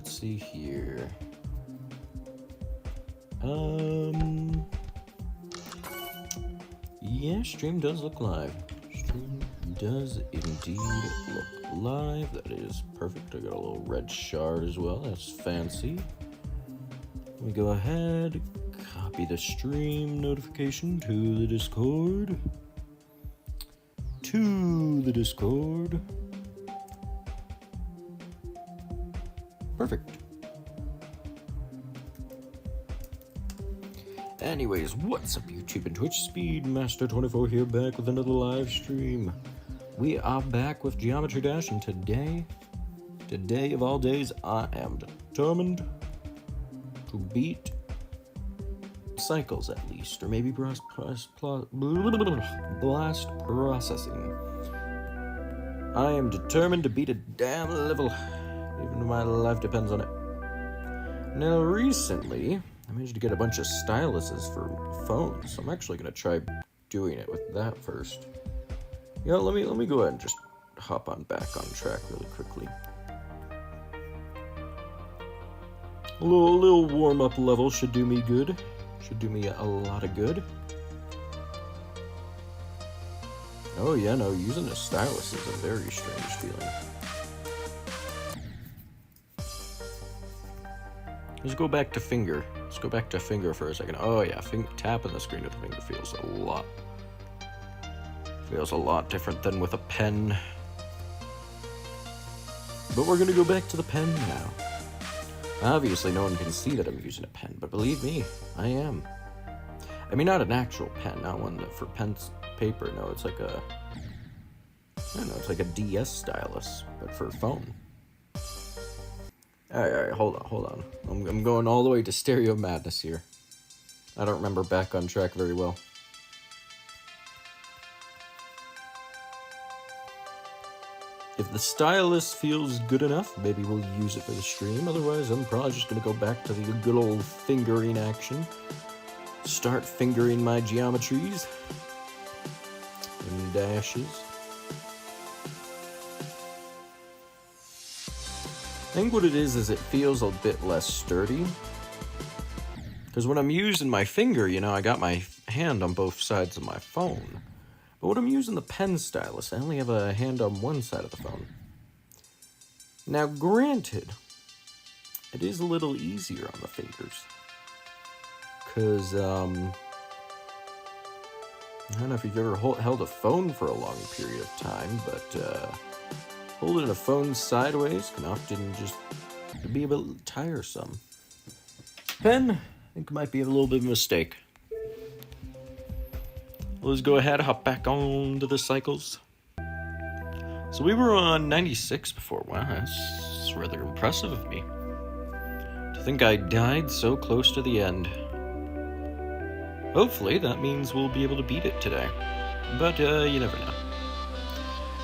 let's see here. Yeah, stream does look live. Stream does indeed look live. That is perfect. I got a little red shard as well. That's fancy. Let me go ahead, copy the stream notification to the Discord. Perfect. Anyways, what's up YouTube and Twitch? Speedmaster24 here, back with another live stream. We are back with Geometry Dash, and today of all days, I am determined to beat Cycles at least, or maybe Blast Processing. I am determined to beat a damn level, even though my life depends on it. Now, recently, I managed to get a bunch of styluses for phones, so I'm actually going to try doing it with that first. Yeah, let me go ahead and just hop on back on track really quickly. A little warm-up level should do me good. Should do me a lot of good. Oh yeah, no, using a stylus is a very strange feeling. Let's go back to finger. Let's go back to finger for a second. Oh yeah, tapping the screen with the finger feels a lot different than with a pen. But we're gonna go back to the pen now. Obviously, no one can see that I'm using a pen, but believe me, I am. I mean, not an actual pen, not one that for paper. No, it's like a, I don't know, it's like a DS stylus, but for phone. All right, hold on. I'm going all the way to stereo madness here. I don't remember back on track very well. If the stylus feels good enough, maybe we'll use it for the stream. Otherwise, I'm probably just going to go back to the good old fingering action. Start fingering my geometries and dashes. I think what it is it feels a bit less sturdy. Because when I'm using my finger, you know, I got my hand on both sides of my phone. But when I'm using the pen stylus, I only have a hand on one side of the phone. Now, granted, it is a little easier on the fingers. Because, I don't know if you've ever held a phone for a long period of time, but holding a phone sideways can often just be a bit tiresome. Pen, I think might be a little bit of a mistake. Let's go ahead, hop back on to the cycles. So we were on 96 before. Wow, that's rather impressive of me. To think I died so close to the end. Hopefully that means we'll be able to beat it today. But you never know.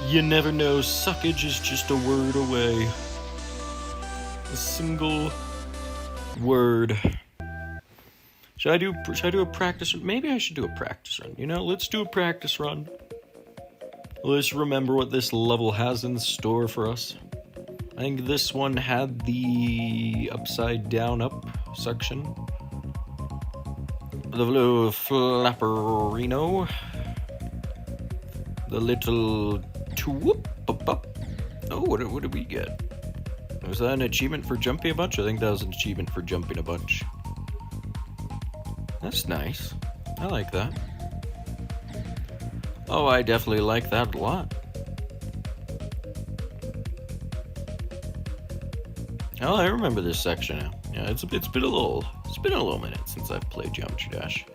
You never know, suckage is just a word away. A single word. Should I do a practice run? Maybe I should do a practice run. You know, let's do a practice run. Let's remember what this level has in store for us. I think this one had the upside down up section. The little flapperino. The little whoop up. Oh, what did we get? Was that an achievement for jumping a bunch? I think that was an achievement for jumping a bunch. That's nice. I like that. Oh, I definitely like that a lot. Oh, I remember this section now. Yeah, it's been a little minute since I've played Geometry Dash.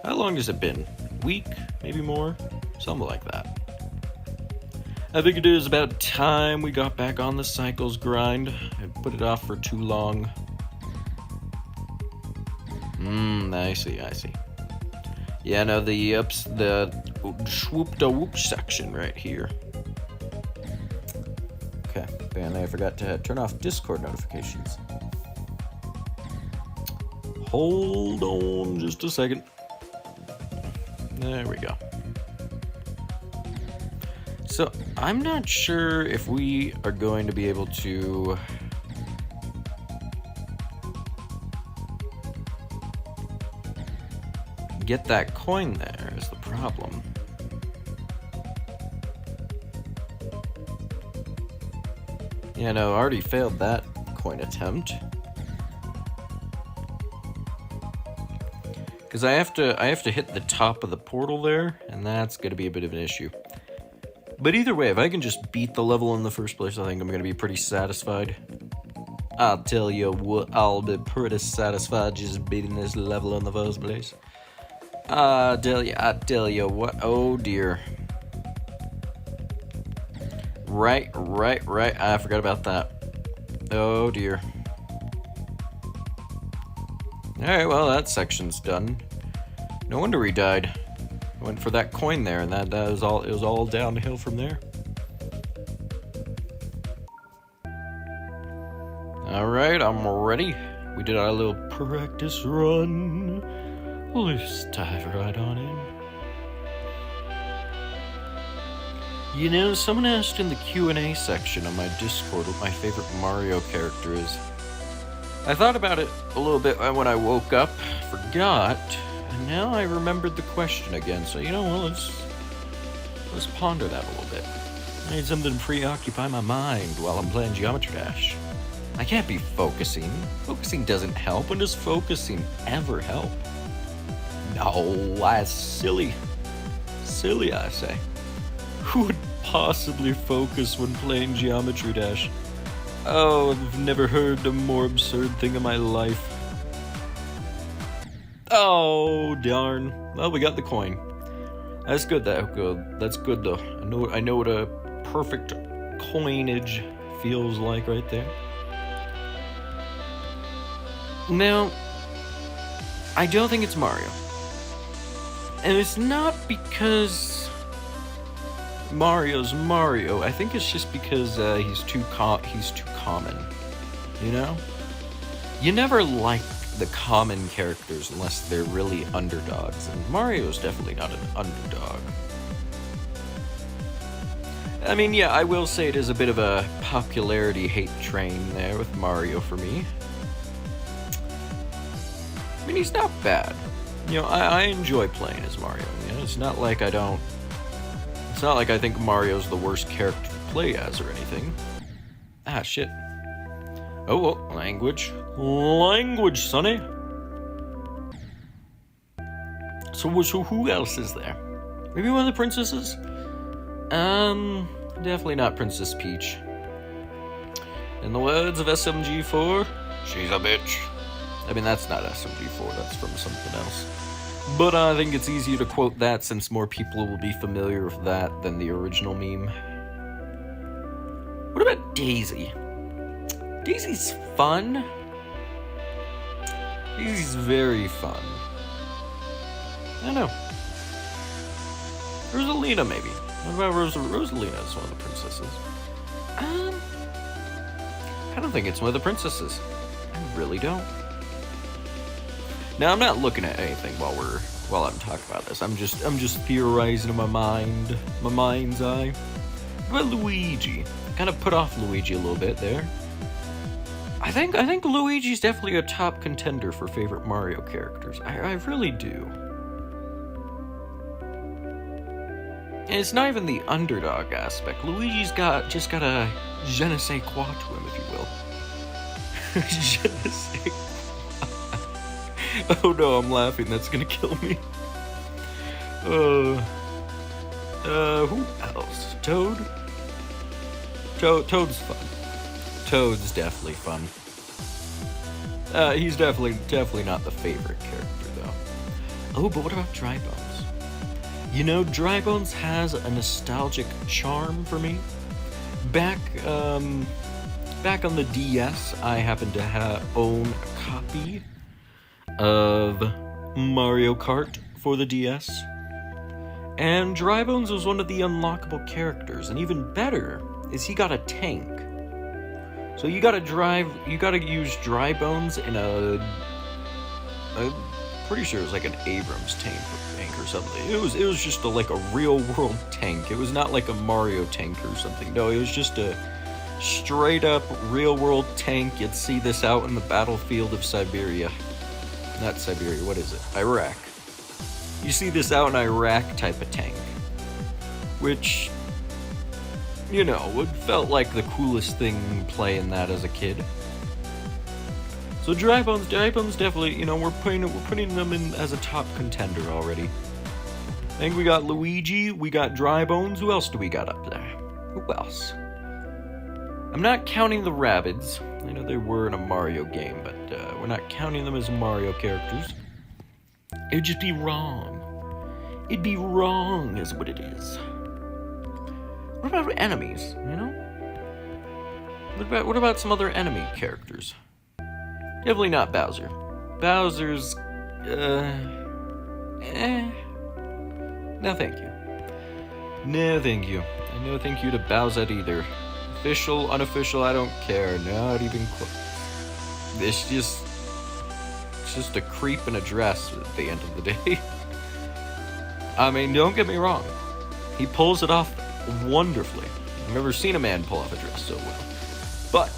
How long has it been? A week? Maybe more? Something like that. I think it is about time we got back on the cycles grind. I put it off for too long. I see. Yeah, no, the swoop-da-whoop section right here. Okay, and I forgot to turn off Discord notifications. Hold on just a second. There we go. So, I'm not sure if we are going to be able to get that coin there is the problem. Yeah, no, I already failed that coin attempt. Because I have to hit the top of the portal there, and that's going to be a bit of an issue. But either way, if I can just beat the level in the first place, I think I'm going to be pretty satisfied. I'll tell you what, I'll be pretty satisfied just beating this level in the first place. I tell you what, oh dear. Right, I forgot about that. Oh dear. Alright, well, that section's done. No wonder he died. Went for that coin there, and that was all. It was all downhill from there. Alright, I'm ready. We did our little practice run. Let's dive right on in. You know, someone asked in the Q&A section on my Discord what my favorite Mario character is. I thought about it a little bit when I woke up, forgot, and now I remembered the question again. So, you know, well, let's ponder that a little bit. I need something to preoccupy my mind while I'm playing Geometry Dash. I can't be focusing. Focusing doesn't help. When does focusing ever help? No, that's silly. Silly, I say. Who would possibly focus when playing Geometry Dash? Oh, I've never heard a more absurd thing in my life. Oh, darn. Well, we got the coin. That's good, That's good, though. I know what a perfect coinage feels like right there. Now, I don't think it's Mario. And it's not because Mario's Mario. I think it's just because he's too common. You know? You never like the common characters unless they're really underdogs, and Mario's definitely not an underdog. I mean, yeah, I will say it is a bit of a popularity hate train there with Mario for me. I mean, he's not bad. You know, I enjoy playing as Mario. You know, it's not like I think Mario's the worst character to play as or anything. Ah, shit. Oh, well, language. Language, sonny. So who else is there? Maybe one of the princesses? Definitely not Princess Peach. In the words of SMG4, she's a bitch. I mean, that's not SMG4, that's from something else. But I think it's easier to quote that since more people will be familiar with that than the original meme. What about Daisy? Daisy's fun. Daisy's very fun. I don't know. Rosalina, maybe. What about Rosalina as one of the princesses? I don't think it's one of the princesses. I really don't. Now, I'm not looking at anything while I'm talking about this. I'm just theorizing in my mind's eye. What about Luigi? I kind of put off Luigi a little bit there. I think Luigi's definitely a top contender for favorite Mario characters. I really do. And it's not even the underdog aspect. Luigi's just got a je ne sais quoi to him, if you will. Je ne sais quoi. Oh no, I'm laughing. That's gonna kill me. Who else? Toad? Toad's fun. Toad's definitely fun. He's definitely not the favorite character, though. Oh, but what about Dry Bones? You know, Dry Bones has a nostalgic charm for me. Back on the DS, I happened to own a copy of Mario Kart for the DS. And Dry Bones was one of the unlockable characters, and even better is he got a tank. So you gotta use Dry Bones in I'm pretty sure it was like an Abrams tank or something. It was just like a real world tank. It was not like a Mario tank or something. No, it was just a straight up real world tank. You'd see this out in the battlefield of Siberia. Not Siberia, what is it? Iraq. You see this out in Iraq type of tank, which, you know, it felt like the coolest thing playing that as a kid. So Dry Bones definitely, you know, we're putting them in as a top contender already. I think we got Luigi, we got Dry Bones. Who else do we got up there? Who else? I'm not counting the Rabbids. I know they were in a Mario game, but we're not counting them as Mario characters. It'd just be wrong. It'd be wrong, is what it is. What about enemies? You know? What about some other enemy characters? Definitely not Bowser. Bowser's, no thank you. No thank you. And no thank you to Bowser either. Official, unofficial, I don't care. Not even close. It's just a creep in a dress at the end of the day. I mean, don't get me wrong. He pulls it off wonderfully. I've never seen a man pull off a dress so well. But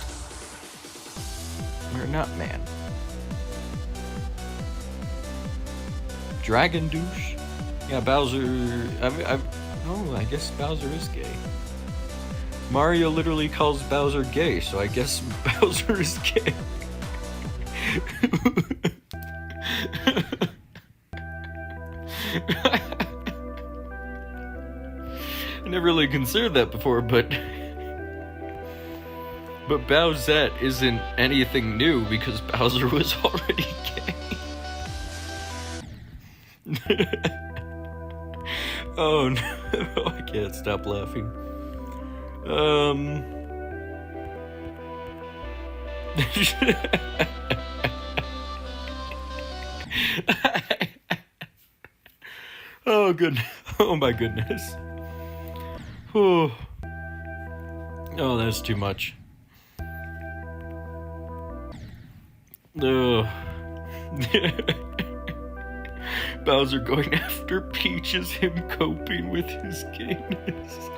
we're not man. Dragon douche? Yeah, Bowser... I guess Bowser is gay. Mario literally calls Bowser gay, so I guess Bowser is gay. I never really considered that before, but Bowsette isn't anything new because Bowser was already gay. Oh no, I can't stop laughing. Oh goodness. Oh my goodness. Oh, that's too much. Bowser going after Peach is him coping with his gayness.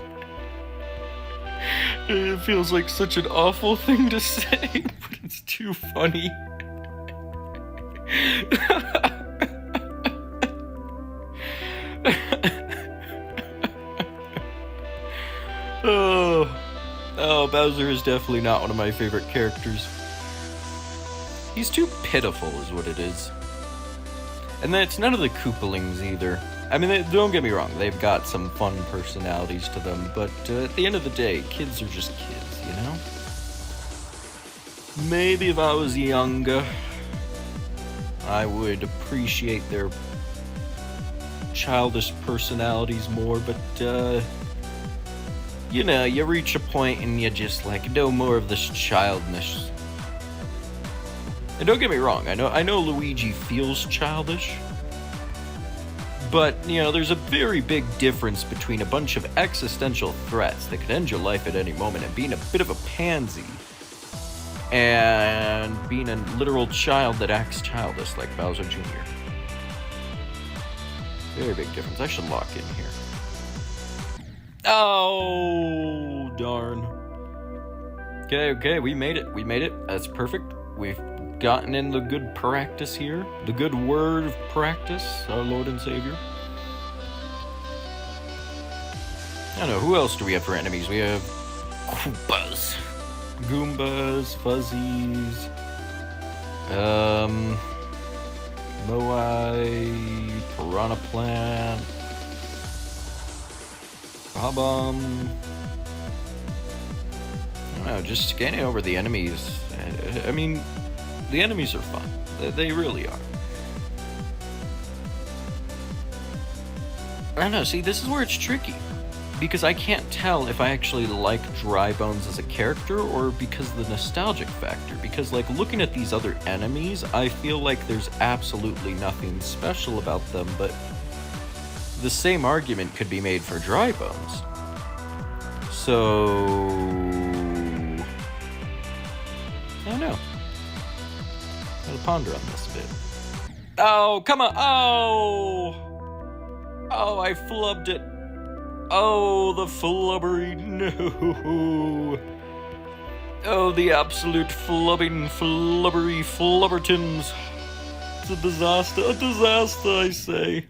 It feels like such an awful thing to say, but it's too funny. Oh, Bowser is definitely not one of my favorite characters. He's too pitiful is what it is. And then it's none of the Koopalings either. I mean, don't get me wrong, they've got some fun personalities to them, but at the end of the day, kids are just kids, you know? Maybe if I was younger, I would appreciate their childish personalities more, but, you know, you reach a point and you just, like, no more of this childness. And don't get me wrong, I know Luigi feels childish, but, you know, there's a very big difference between a bunch of existential threats that could end your life at any moment and being a bit of a pansy and being a literal child that acts childish like Bowser Jr. Very big difference. I should lock in here. Oh, darn. Okay, we made it. That's perfect. We've gotten in the good practice here. The good word of practice, our Lord and Savior. I don't know, who else do we have for enemies? We have Koopas, Goombas, Fuzzies, Moai, Piranha Plant, Bob-omb. I don't know, just scanning over the enemies. I mean, the enemies are fun. They really are. I don't know, see, this is where it's tricky. Because I can't tell if I actually like Dry Bones as a character or because of the nostalgic factor. Because, like, looking at these other enemies, I feel like there's absolutely nothing special about them, but the same argument could be made for Dry Bones. So I don't know. Gotta ponder on this a bit. Oh, come on! Oh, I flubbed it. Oh, the flubbery, no. Oh, the absolute flubbery flubbertons. It's a disaster, I say.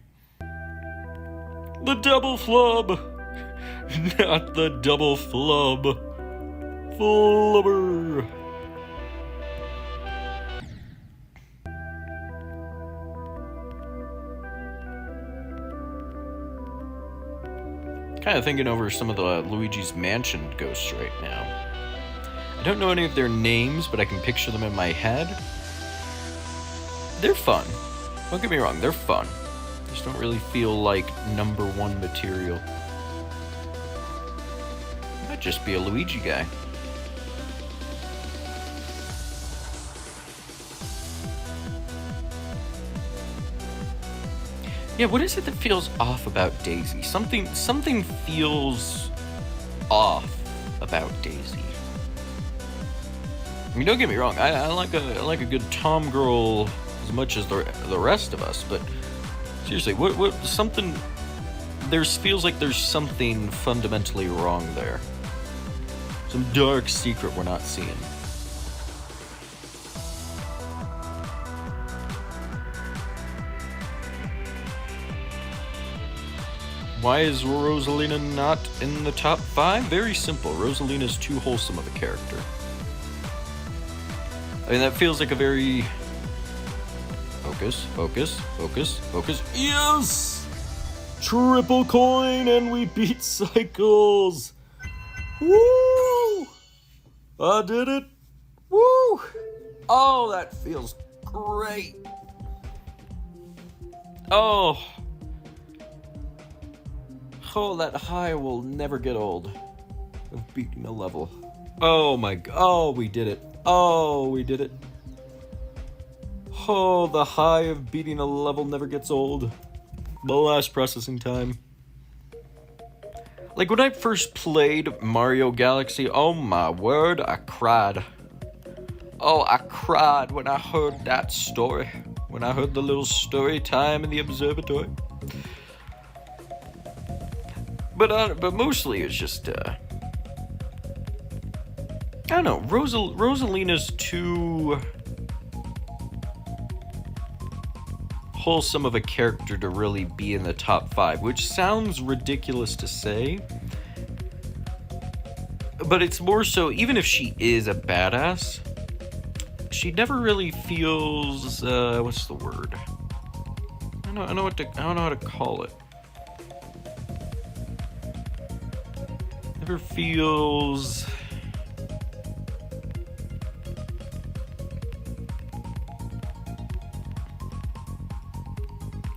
The double flub! Not the double flub. Flubber! Kind of thinking over some of the Luigi's Mansion ghosts right now. I don't know any of their names, but I can picture them in my head. They're fun. Don't get me wrong, they're fun. Just don't really feel like number one material. Might just be a Luigi guy. Yeah, what is it that feels off about Daisy? Something feels off about Daisy. I mean, don't get me wrong. I like a good Tom girl as much as the rest of us, but seriously, what something? Feels like there's something fundamentally wrong there. Some dark secret we're not seeing. Why is Rosalina not in the top 5? Very simple. Rosalina's too wholesome of a character. I mean, that feels like a very... Focus. Yes! Triple coin and we beat Cycles! Woo! I did it! Woo! Oh, that feels great! Oh, that high will never get old of beating a level. Oh my god. Oh, we did it. Oh, we did it. Oh, the high of beating a level never gets old. The last processing time. Like when I first played Mario Galaxy, oh my word, I cried. Oh, I cried when I heard that story. When I heard the little story time in the observatory. But mostly it's just, I don't know, Rosalina's too wholesome of a character to really be in the top 5, which sounds ridiculous to say, but it's more so, even if she is a badass, she never really feels, what's the word? I don't know how to call it. Never feels...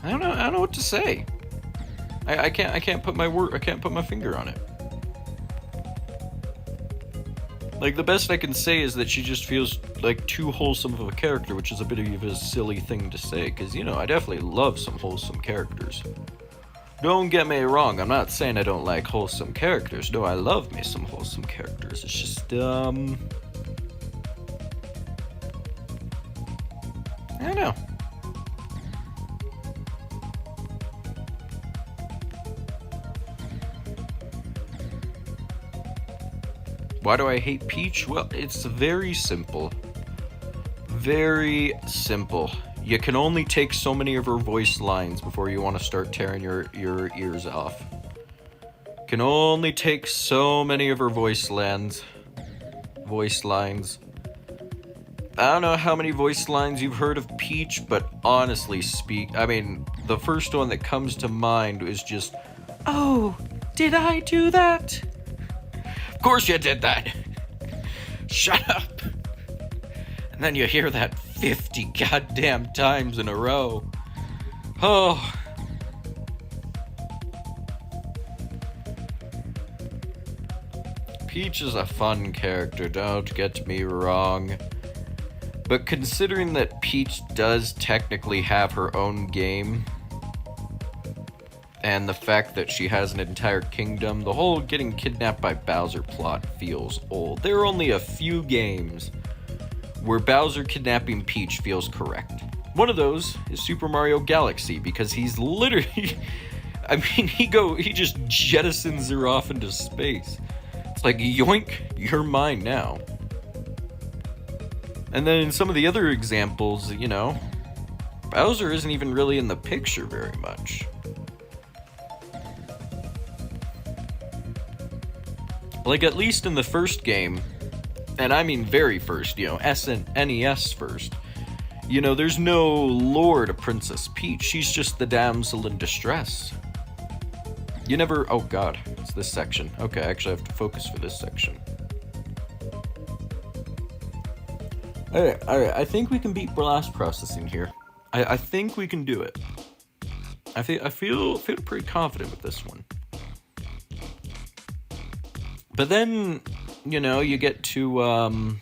I don't know what to say. I can't put my finger on it. Like, the best I can say is that she just feels like too wholesome of a character, which is a bit of a silly thing to say, because, you know, I definitely love some wholesome characters. Don't get me wrong, I'm not saying I don't like wholesome characters. No, I love me some wholesome characters. It's just, I don't know. Why do I hate Peach? Well, it's very simple. Very simple. You can only take so many of her voice lines before you want to start tearing your ears off. Can only take so many of her voice lines. I don't know how many voice lines you've heard of Peach, but honestly I mean, the first one that comes to mind is just, "Oh, did I do that?" Of course you did that. Shut up. And then you hear that 50 goddamn times in a row. Oh. Peach is a fun character, don't get me wrong. But considering that Peach does technically have her own game, and the fact that she has an entire kingdom, the whole getting kidnapped by Bowser plot feels old. There are only a few games where Bowser kidnapping Peach feels correct. One of those is Super Mario Galaxy, because he's literally... I mean, he just jettisons her off into space. It's like, yoink, you're mine now. And then in some of the other examples, you know, Bowser isn't even really in the picture very much. Like, at least in the first game, and I mean very first, NES first, there's no lore to Princess Peach. She's just the damsel in distress. You never... Oh, God. It's this section. Okay, I actually have to focus for this section. Alright. I think we can beat blast processing here. I think we can do it. I feel pretty confident with this one. But then, you get to,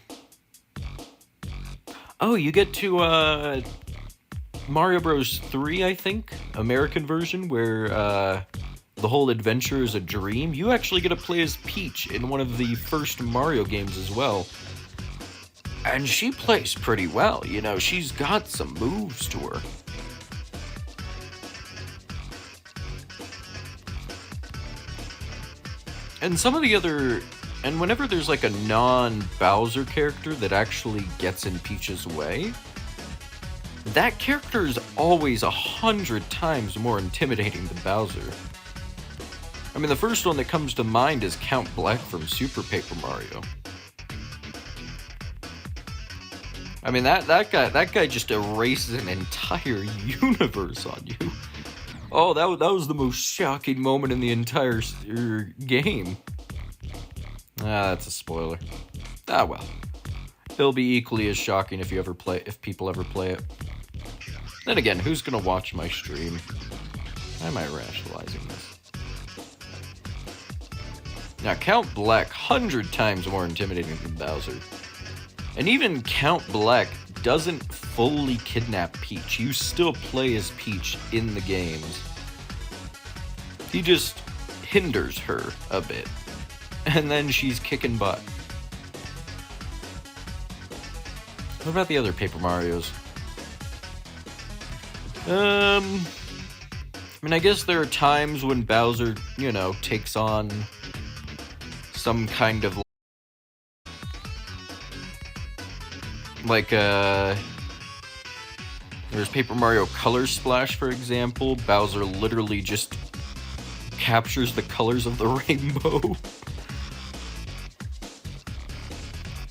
you get to, Mario Bros. 3, I think? American version, where, the whole adventure is a dream. You actually get to play as Peach in one of the first Mario games as well. And she plays pretty well, she's got some moves to her. And some of the other... And whenever there's like a non-Bowser character that actually gets in Peach's way, that character is always 100 times more intimidating than Bowser. I mean, the first one that comes to mind is Count Bleck from Super Paper Mario. I mean, that guy just erases an entire universe on you. Oh, that was the most shocking moment in the entire game. That's a spoiler. Well. It'll be equally as shocking if people ever play it. Then again, who's gonna watch my stream? Why am I rationalizing this? Now, Count Bleck, 100 times more intimidating than Bowser. And even Count Bleck doesn't fully kidnap Peach. You still play as Peach in the games. He just hinders her a bit. And then she's kicking butt. What about the other Paper Marios? I mean, I guess there are times when Bowser, takes on some kind of... there's Paper Mario Color Splash, for example. Bowser literally just captures the colors of the rainbow.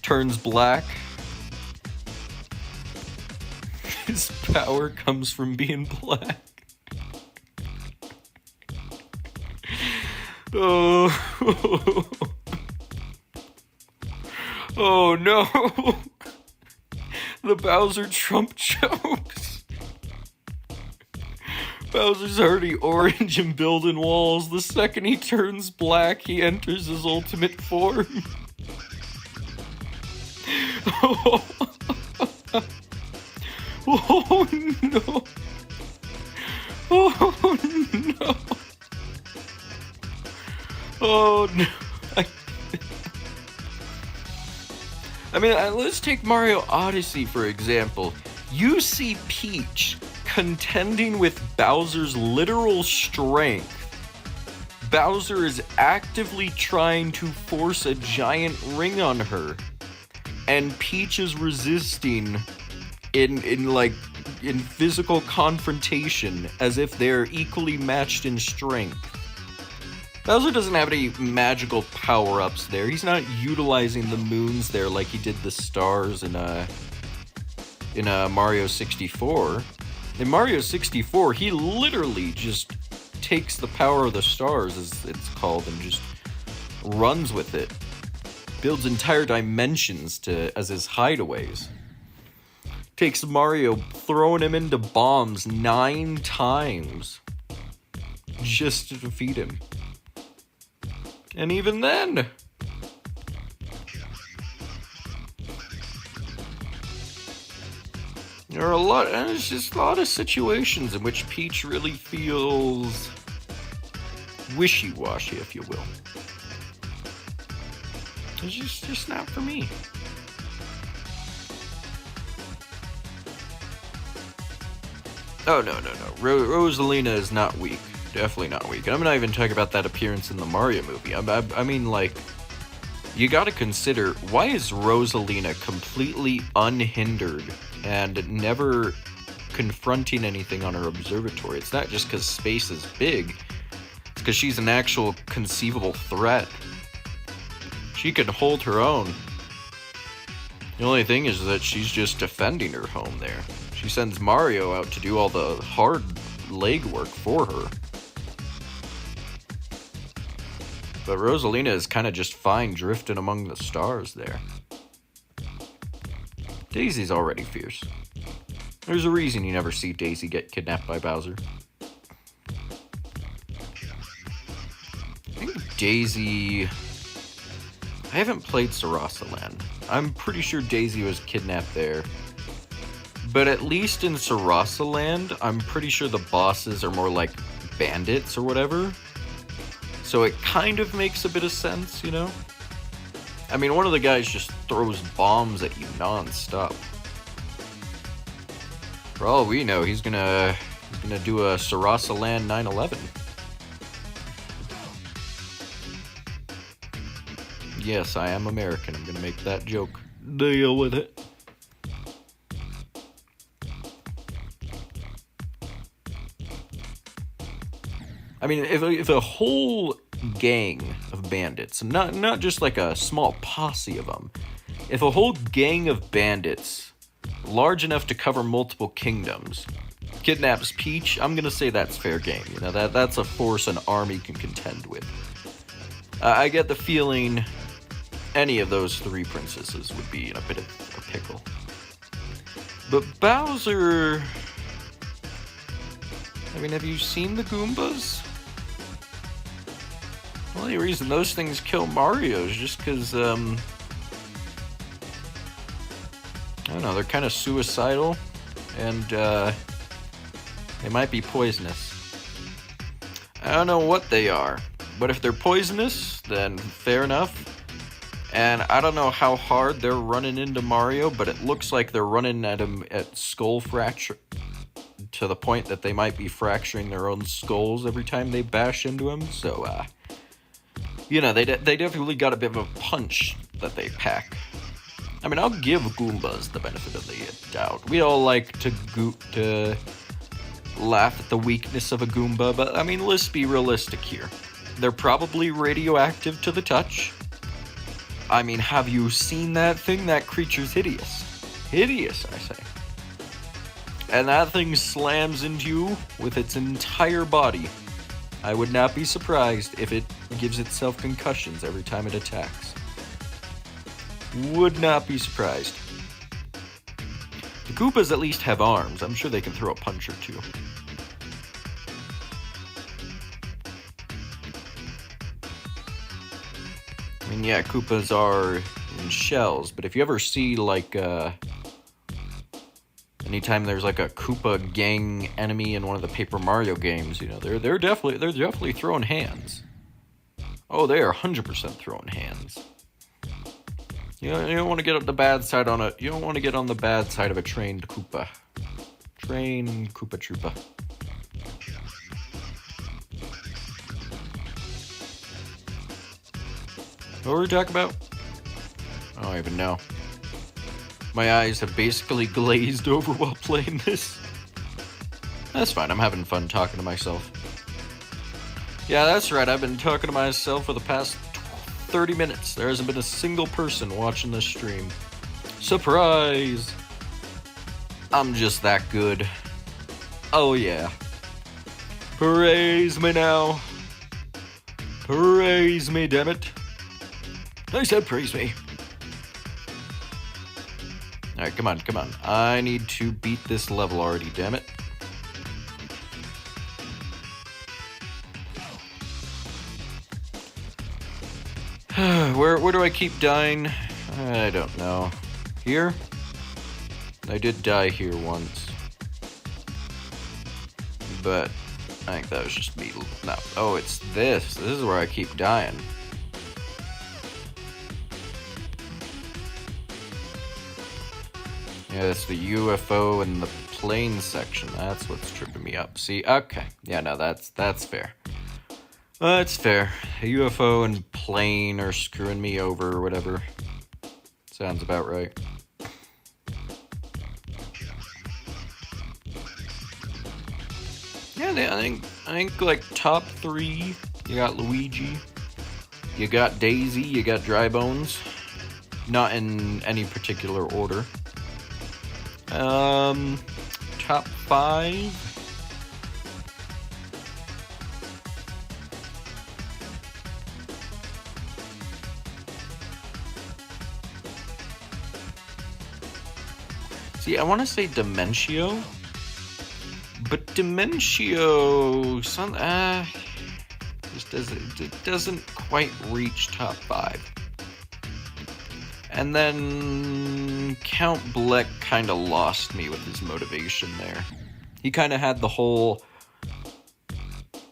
Turns black. His power comes from being black. Oh. Oh no. The Bowser Trump jokes. Bowser's already orange and building walls. The second he turns black, he enters his ultimate form. Oh, oh no. Oh no. Oh no. I mean, let's take Mario Odyssey, for example. You see Peach contending with Bowser's literal strength. Bowser is actively trying to force a giant ring on her. And Peach is resisting in physical confrontation as if they're equally matched in strength. Bowser doesn't have any magical power-ups there. He's not utilizing the moons there like he did the stars in Mario 64. In Mario 64, he literally just takes the power of the stars, as it's called, and just runs with it. Builds entire dimensions as his hideaways. Takes Mario, throwing him into bombs 9 times just to defeat him. And even then, there's just a lot of situations in which Peach really feels wishy-washy, if you will. It's just not for me. Oh, no. Rosalina is not weak. Definitely not weak. And I'm not even talking about that appearance in the Mario movie. I mean, you gotta consider, why is Rosalina completely unhindered and never confronting anything on her observatory? It's not just because space is big. It's because she's an actual conceivable threat. She can hold her own. The only thing is that she's just defending her home there. She sends Mario out to do all the hard legwork for her. But Rosalina is kind of just fine drifting among the stars there. Daisy's already fierce. There's a reason you never see Daisy get kidnapped by Bowser. I think Daisy... I haven't played Sarasa Land. I'm pretty sure Daisy was kidnapped there. But at least in Sarasa Land, I'm pretty sure the bosses are more like bandits or whatever. So it kind of makes a bit of sense, you know? I mean, one of the guys just throws bombs at you non-stop. For all we know, he's gonna do a Sarasa Land 9/11. Yes, I am American. I'm gonna make that joke. Deal with it. I mean, if a whole gang of bandits, not just like a small posse of them, if a whole gang of bandits, large enough to cover multiple kingdoms, kidnaps Peach, I'm gonna say that's fair game. You know, that's a force an army can contend with. I get the feeling any of those three princesses would be in a bit of a pickle. But Bowser... I mean, have you seen the Goombas? The only reason those things kill Mario is just because, I don't know, they're kind of suicidal, and, they might be poisonous. I don't know what they are, but if they're poisonous, then fair enough. And I don't know how hard they're running into Mario, but it looks like they're running at him at skull fracture, to the point that they might be fracturing their own skulls every time they bash into him, so, you know, they definitely got a bit of a punch that they pack. I mean, I'll give Goombas the benefit of the doubt. We all like to laugh at the weakness of a Goomba, but I mean, let's be realistic here. They're probably radioactive to the touch. I mean, have you seen that thing? That creature's hideous. Hideous, I say. And that thing slams into you with its entire body. I would not be surprised if it gives itself concussions every time it attacks. Would not be surprised. The Koopas at least have arms. I'm sure they can throw a punch or two. I mean, yeah, Koopas are in shells, but if you ever see, like, anytime there's like a Koopa gang enemy in one of the Paper Mario games, you know, they're definitely throwing hands. Oh, they are 100% throwing hands. You don't want to get on the bad side on it. You don't want to get on the bad side of a trained Koopa. Trained Koopa Troopa. What were we talking about? I don't even know. My eyes have basically glazed over while playing this. That's fine, I'm having fun talking to myself. Yeah, that's right, I've been talking to myself for the past 30 minutes. There hasn't been a single person watching this stream. Surprise! I'm just that good. Oh yeah. Praise me now. Praise me, dammit. I said praise me. Alright, come on. I need to beat this level already, damn it. Where do I keep dying? I don't know. Here? I did die here once. But I think that was just me. No. Oh, it's this. This is where I keep dying. Yeah, it's the UFO and the plane section. That's what's tripping me up. See, okay. Yeah, no, that's fair. That's fair. A UFO and plane are screwing me over or whatever. Sounds about right. Yeah, I think like top 3, you got Luigi, You got Daisy, you got Dry Bones. Not in any particular order. Top 5. See, I want to say Dementio, but Dementio, it doesn't quite reach top 5. And then Count Bleck kind of lost me with his motivation there. He kind of had the whole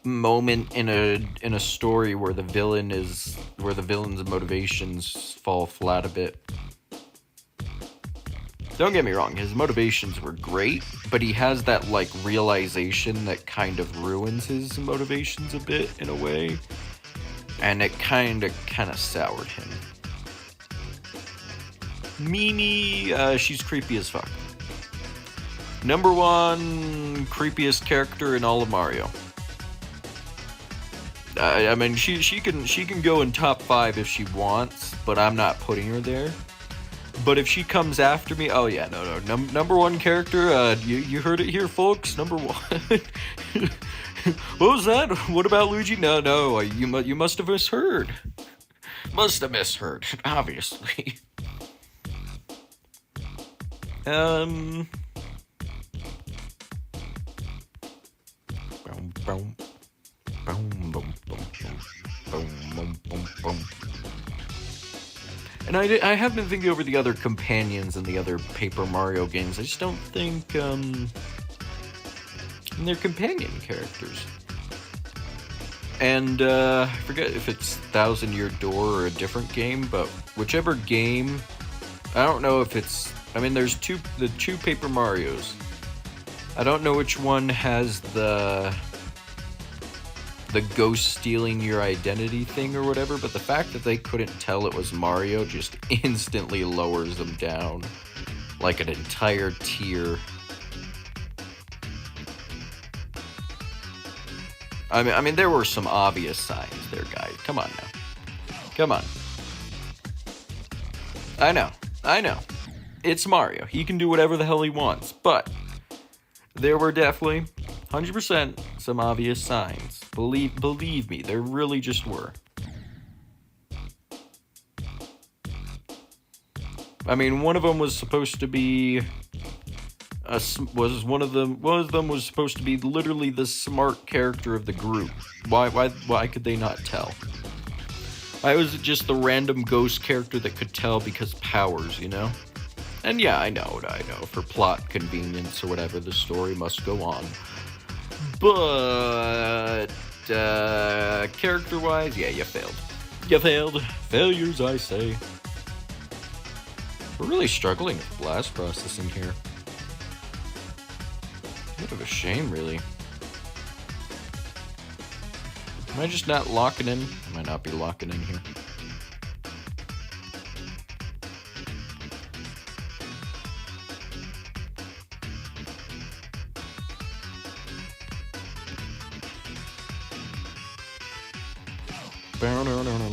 moment in a story where the villain's motivations fall flat a bit. Don't get me wrong, his motivations were great, but he has that, like, realization that kind of ruins his motivations a bit, in a way. And it kind of soured him. Mimi, she's creepy as fuck. Number 1 creepiest character in all of Mario. I mean, she can go in top 5 if she wants, but I'm not putting her there. But if she comes after me, oh yeah, no. Number 1 character, you heard it here, folks. Number 1. What was that? What about Luigi? No, you must have misheard. Must have misheard, obviously. Boom. And I have been thinking over the other companions in the other Paper Mario games. I just don't think, they're companion characters. And, I forget if it's Thousand Year Door or a different game, but whichever game, I don't know if it's, I mean, there's the two Paper Marios. I don't know which one has the ghost stealing your identity thing or whatever, but the fact that they couldn't tell it was Mario just instantly lowers them down like an entire tier. I mean, there were some obvious signs there, guys. Come on now. Come on. I know. It's Mario. He can do whatever the hell he wants, but there were definitely 100% some obvious signs. Believe me, there really just were. I mean, one of them was supposed to be one of them was supposed to be literally the smart character of the group. Why could they not tell? Why was it just the random ghost character that could tell because powers, you know? And yeah, I know, for plot convenience or whatever, the story must go on. But, character-wise, yeah, you failed. You failed. Failures, I say. We're really struggling with blast processing here. Bit of a shame, really. Am I just not locking in? I might not be locking in here.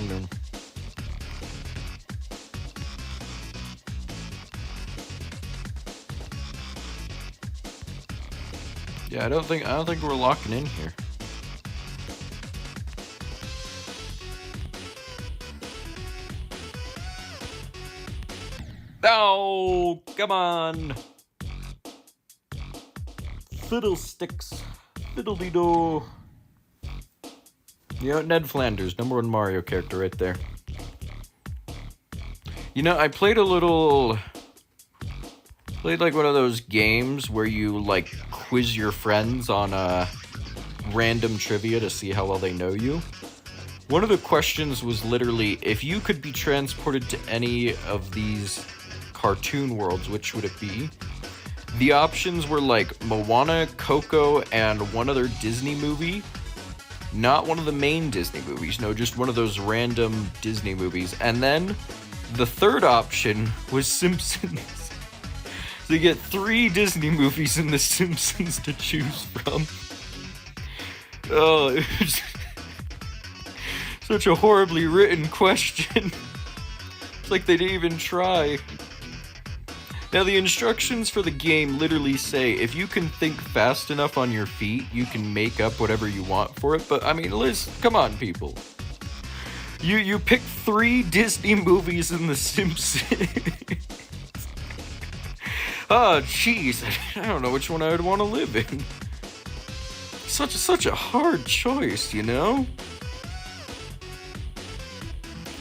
No. Yeah, I don't think we're locking in here. Oh, come on. Fiddlesticks. Fiddle-dee-do. You know, Ned Flanders, number 1 Mario character right there. You know, I played like one of those games where you, like, quiz your friends on random trivia to see how well they know you. One of the questions was literally, if you could be transported to any of these cartoon worlds, which would it be? The options were like Moana, Coco, and one other Disney movie. Not one of the main Disney movies, no, just one of those random Disney movies. And then the third option was Simpsons. So you get 3 Disney movies and The Simpsons to choose from. Oh, so Such a horribly written question. It's like they didn't even try. Now, the instructions for the game literally say if you can think fast enough on your feet, you can make up whatever you want for it. But, I mean, Liz, come on, people. You pick 3 Disney movies in The Simpsons. Oh, jeez. I don't know which one I would want to live in. Such a hard choice, you know?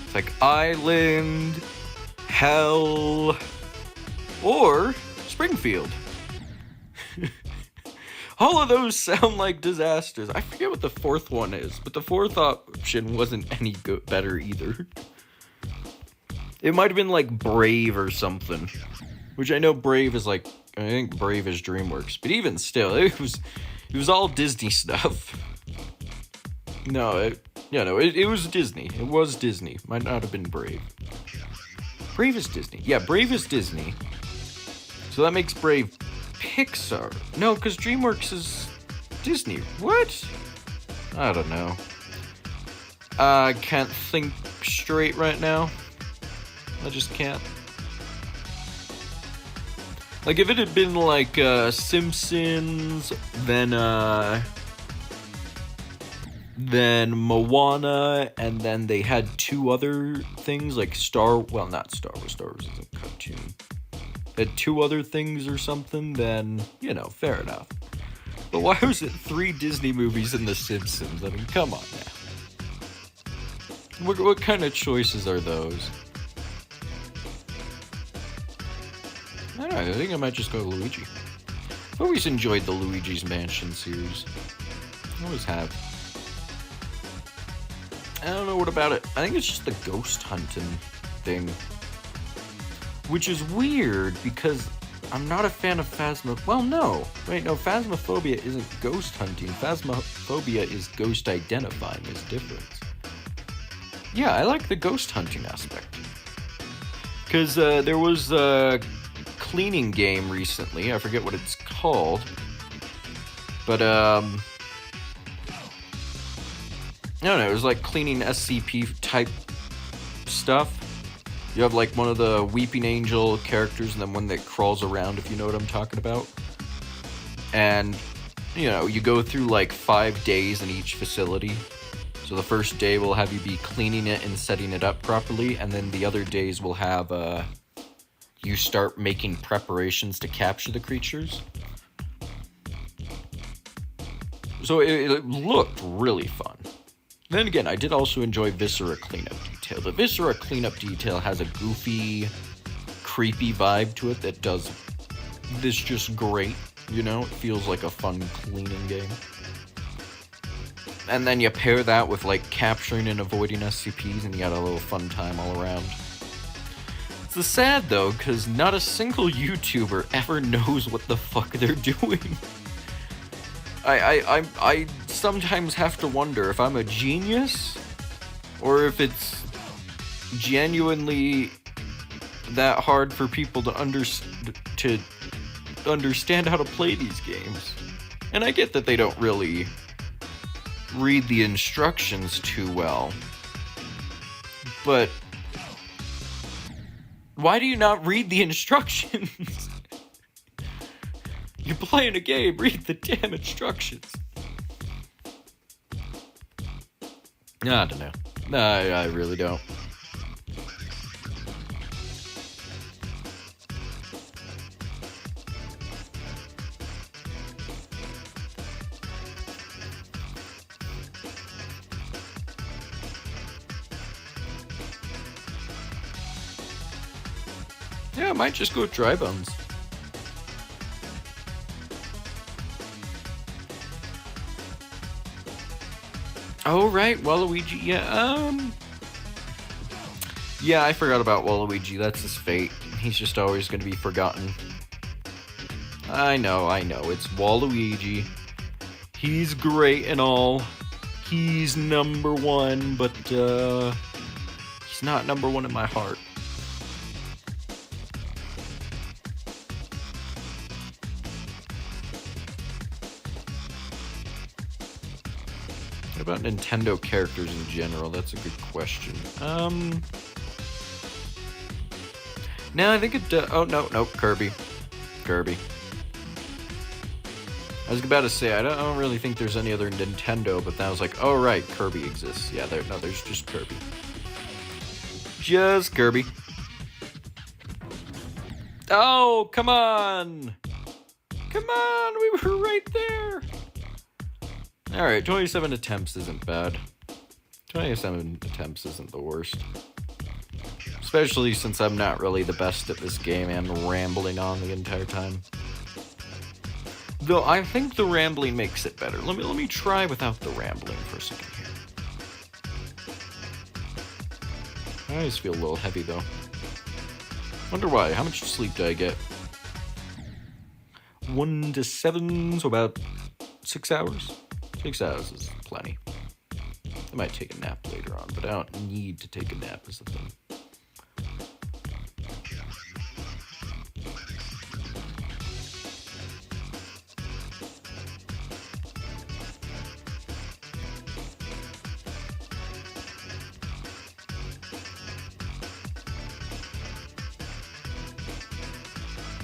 It's like Island, Hell, or Springfield. All of those sound like disasters. I forget what the 4th one is, but the 4th option wasn't any better either. It might have been like Brave or something, which I know Brave is like, I think Brave is DreamWorks, but even still, it was all Disney stuff. No, it was Disney. It was Disney. Might not have been Brave. Brave is Disney. Yeah, Brave is Disney. So that makes Brave Pixar. No, because DreamWorks is Disney. What? I don't know. I can't think straight right now. I just can't. Like, if it had been like Simpsons, then Moana, and then they had 2 other things like not Star Wars. Star Wars is a cartoon. Had 2 other things or something, then, fair enough. But why was it 3 Disney movies and The Simpsons? I mean, come on now. What kind of choices are those? I don't know, I think I might just go Luigi. I've always enjoyed the Luigi's Mansion series. I always have. I don't know what about it. I think it's just the ghost hunting thing. Which is weird, because I'm not a fan of Well, no. Wait, no, Phasmophobia isn't ghost hunting. Phasmophobia is ghost identifying. There's a difference. Yeah, I like the ghost hunting aspect. Because there was a cleaning game recently. I forget what it's called. But, I don't know, it was like cleaning SCP type stuff. You have like one of the Weeping Angel characters and then one that crawls around, if you know what I'm talking about. And, you go through like 5 days in each facility. So the first day will have you be cleaning it and setting it up properly, and then the other days will have you start making preparations to capture the creatures. So it looked really fun. Then again, I did also enjoy Viscera Cleanup Detail. The Viscera Cleanup Detail has a goofy, creepy vibe to it that does this just great, It feels like a fun cleaning game. And then you pair that with, like, capturing and avoiding SCPs, and you got a little fun time all around. It's sad, though, because not a single YouTuber ever knows what the fuck they're doing. I sometimes have to wonder if I'm a genius, or if it's genuinely that hard for people to understand how to play these games. And I get that they don't really read the instructions too well, but why do you not read the instructions? You're playing a game, read the damn instructions. I don't know. I really don't. Yeah, I might just go Dry Bones. Oh, right, Waluigi, yeah, yeah, I forgot about Waluigi, that's his fate. He's just always gonna be forgotten. I know, it's Waluigi. He's great and all. He's number 1, but, he's not number 1 in my heart. What about Nintendo characters in general? That's a good question. No, I think it oh, no, Kirby. Kirby. I was about to say, I don't really think there's any other Nintendo, but then I was like, oh, right, Kirby exists. Yeah, there's just Kirby. Just Kirby. Oh, come on! Come on, we were right there! Alright, 27 attempts isn't bad. 27 attempts isn't the worst. Especially since I'm not really the best at this game and rambling on the entire time. Though I think the rambling makes it better. Let me try without the rambling for a second here. I always feel a little heavy though. Wonder why. How much sleep did I get? 1 to 7, so about 6 hours. 6 hours is plenty. I might take a nap later on, but I don't need to take a nap is the thing.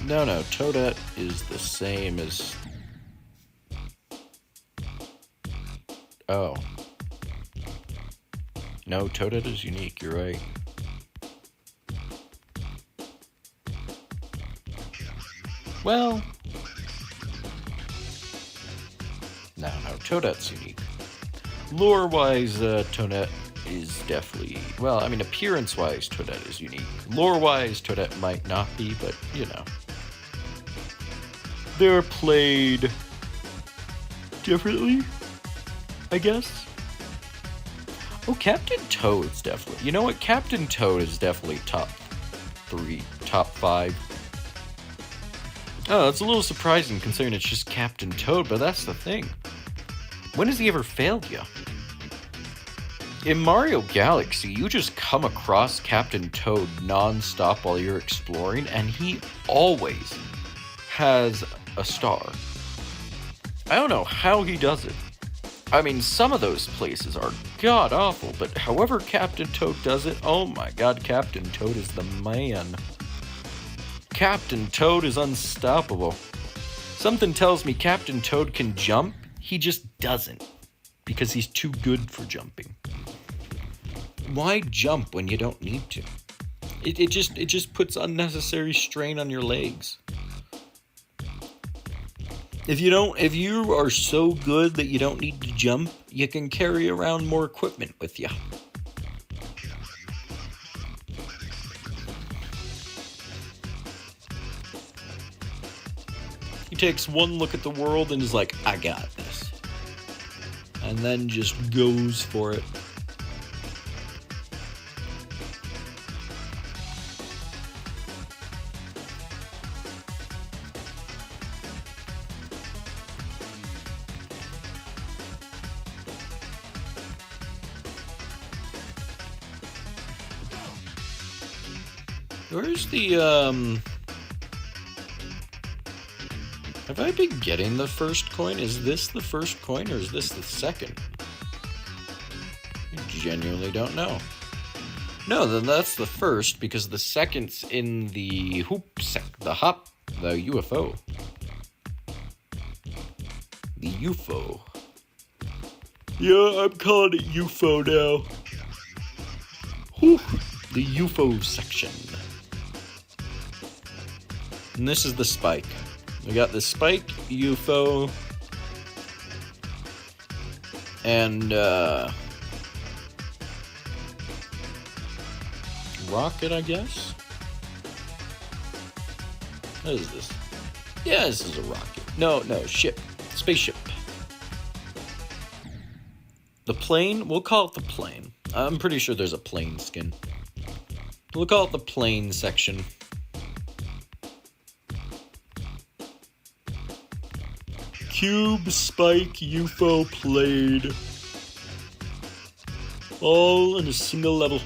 No, Toadette is the same as... Oh. No, Toadette is unique, you're right. Well... No, Toadette's unique. Lore-wise, Toadette is definitely... Well, I mean, appearance-wise, Toadette is unique. Lore-wise, Toadette might not be, but, you know. They're played differently, I guess. Oh, Captain Toad's definitely... You know what? Captain Toad is definitely top 3, top 5. Oh, that's a little surprising considering it's just Captain Toad, but that's the thing. When has he ever failed you? In Mario Galaxy, you just come across Captain Toad non-stop while you're exploring, and he always has a star. I don't know how he does it. I mean, some of those places are god-awful, but however Captain Toad does it, oh my god, Captain Toad is the man. Captain Toad is unstoppable. Something tells me Captain Toad can jump, he just doesn't, because he's too good for jumping. Why jump when you don't need to? It just puts unnecessary strain on your legs. If you are so good that you don't need to jump, you can carry around more equipment with you. He takes one look at the world and is like, I got this. And then just goes for it. Where's the, Have I been getting the first coin? Is this the first coin, or is this the second? I genuinely don't know. No, then that's the first, because the second's in the the UFO. The UFO. Yeah, I'm calling it UFO now. Whew. The UFO section. And this is the spike. We got the spike, UFO, and rocket, I guess? What is this? Yeah, this is a rocket. No, ship. Spaceship. The plane? We'll call it the plane. I'm pretty sure there's a plane skin. We'll call it the plane section. Cube, spike, UFO, plane. All in a single level.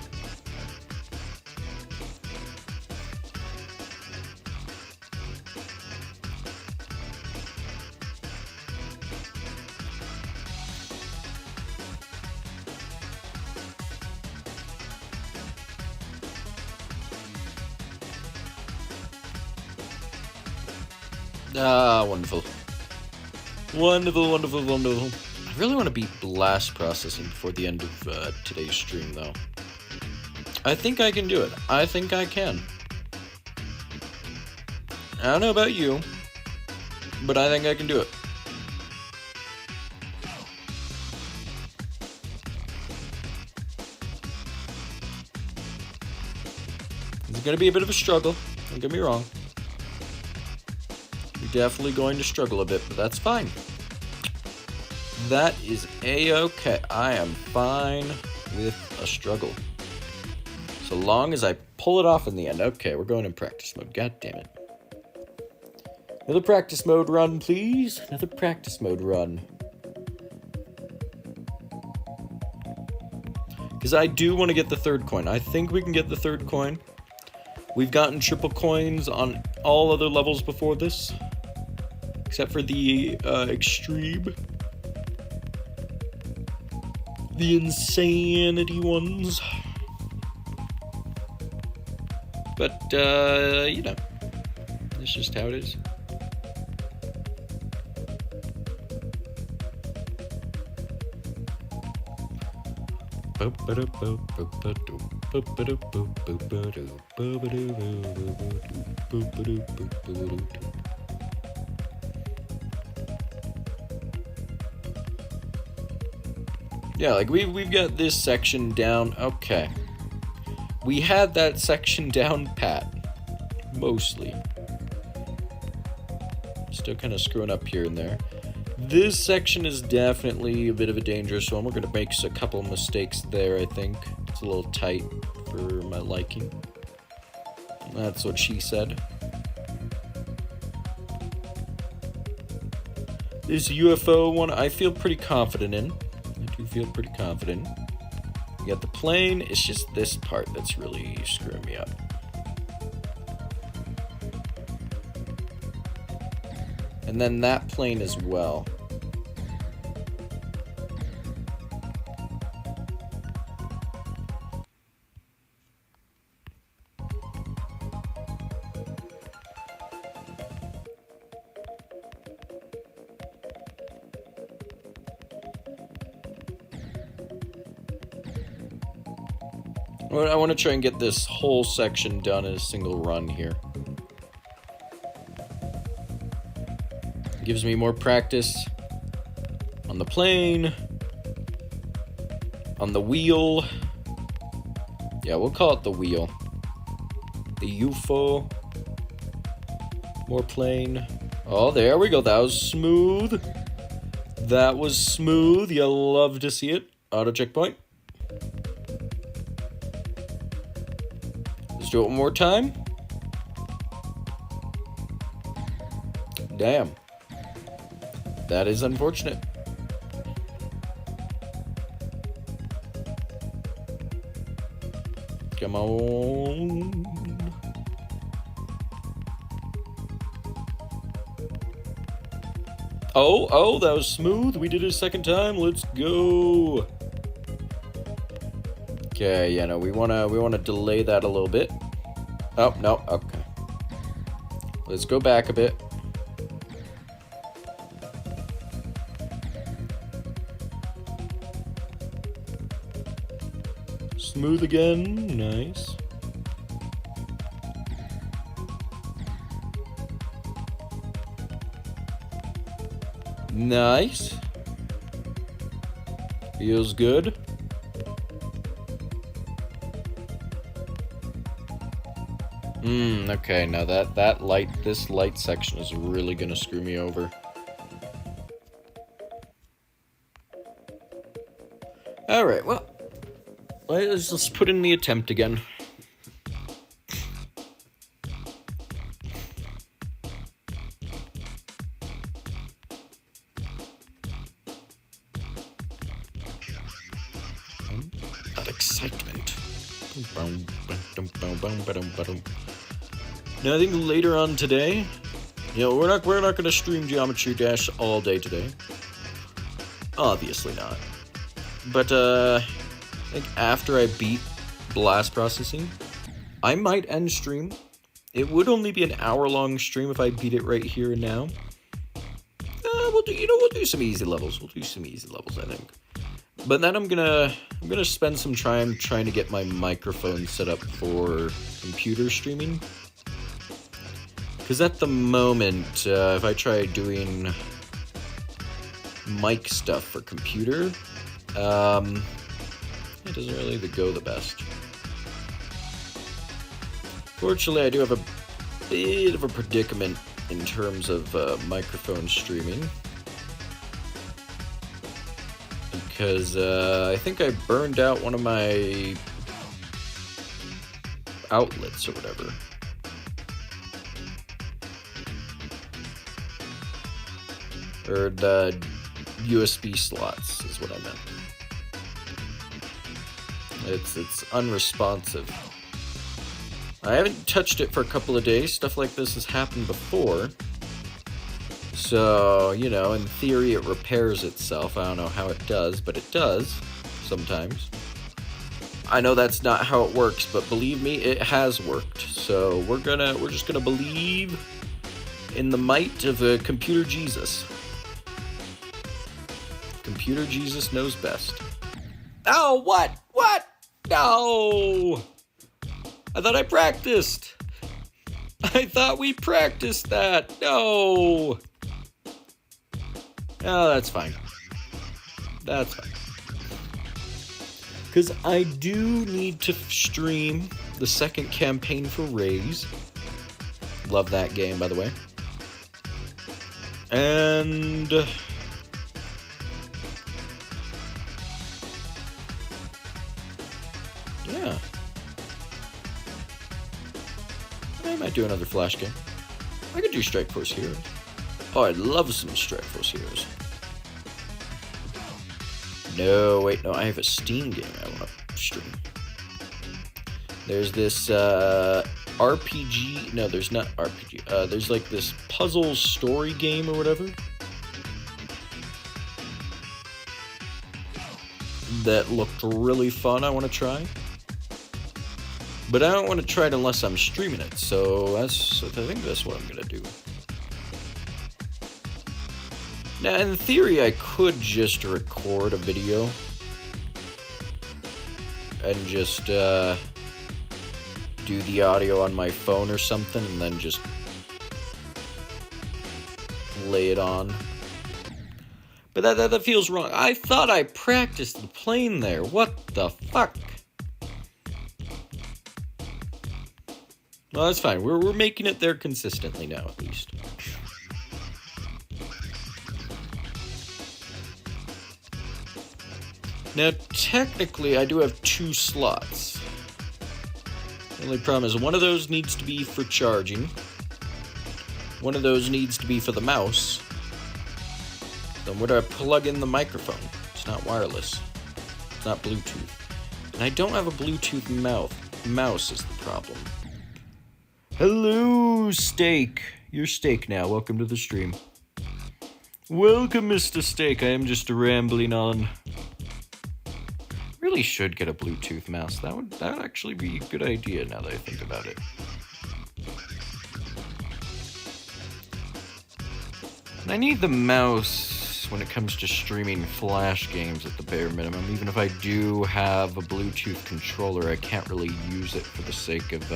Ah, wonderful. Wonderful, wonderful, wonderful. I really want to beat blast processing before the end of today's stream, though. I think I can do it. I think I can. I don't know about you, but I think I can do it. It's going to be a bit of a struggle, don't get me wrong. You're definitely going to struggle a bit, but that's fine. That is a-okay. I am fine with a struggle. So long as I pull it off in the end. Okay, we're going in practice mode. God damn it. Another practice mode run, please. Another practice mode run. Because I do want to get the third coin. I think we can get the third coin. We've gotten triple coins on all other levels before this. Except for the extreme. The insanity ones. But, you know. That's just how it is. Yeah, like we've got this section down. Okay. We had that section down pat. Mostly. Still kind of screwing up here and there. This section is definitely a bit of a dangerous one. We're going to make a couple mistakes there, I think. It's a little tight for my liking. That's what she said. This UFO one, I feel pretty confident in. I do feel pretty confident. You got the plane. It's just this part that's really screwing me up. And then that plane as well. I want to try and get this whole section done in a single run here. Gives me more practice on the plane, on the wheel. Yeah, we'll call it the wheel. The UFO. More plane. Oh, there we go. That was smooth. That was smooth. You'll love to see it. Auto checkpoint. Let's do it one more time. Damn. That is unfortunate. Come on. Oh, that was smooth. We did it a second time. Let's go. Okay, yeah, no, we wanna delay that a little bit. Oh, no, okay. Let's go back a bit. Smooth again. Nice. Nice. Feels good. Okay, now this light section is really gonna screw me over. Alright, well, let's just put in the attempt again. That excitement. Now, I think later on today, you know, we're not gonna stream Geometry Dash all day today. Obviously not. But I think after I beat blast processing, I might end stream It would only be an hour-long stream if I beat it right here and now. We'll do some easy levels. We'll do some easy levels, I think. But then I'm gonna spend some time trying to get my microphone set up for computer streaming. Because at the moment, if I try doing mic stuff for computer, it doesn't really go the best. Fortunately, I do have a bit of a predicament in terms of microphone streaming. Because I think I burned out one of my outlets or whatever. Or the USB slots is what I meant. It's unresponsive. I haven't touched it for a couple of days. Stuff like this has happened before. So, you know, in theory it repairs itself. I don't know how it does, but it does sometimes. I know that's not how it works, but believe me, it has worked. So we're just gonna believe in the might of Computer Jesus. Computer Jesus knows best. Oh, what? What? No! I thought I practiced. I thought we practiced that. No. Oh, that's fine. That's fine. Because I do need to stream the second campaign for Raze. Love that game, by the way. And yeah. I might do another Flash game. I could do Strike Force Heroes. Oh, I'd love some Strike Force Heroes. No, wait, no, I have a Steam game I want to stream. There's this RPG. No, there's not RPG. There's like this puzzle story game or whatever. That looked really fun. I want to try. But I don't want to try it unless I'm streaming it, so I think that's what I'm going to do. Now, in theory, I could just record a video and just do the audio on my phone or something and then just lay it on. But that feels wrong. I thought I practiced the plane there. What the fuck? Well, that's fine. We're making it there consistently now, at least. Now, technically, I do have 2 slots. The only problem is one of those needs to be for charging. One of those needs to be for the mouse. Then where do I plug in the microphone? It's not wireless. It's not Bluetooth. And I don't have a Bluetooth mouse is the problem. Hello, Steak. You're Steak now. Welcome to the stream. Welcome, Mr. Steak. I am just rambling on. Really should get a Bluetooth mouse. That would actually be a good idea now that I think about it. And I need the mouse when it comes to streaming Flash games at the bare minimum. Even if I do have a Bluetooth controller, I can't really use it for the sake of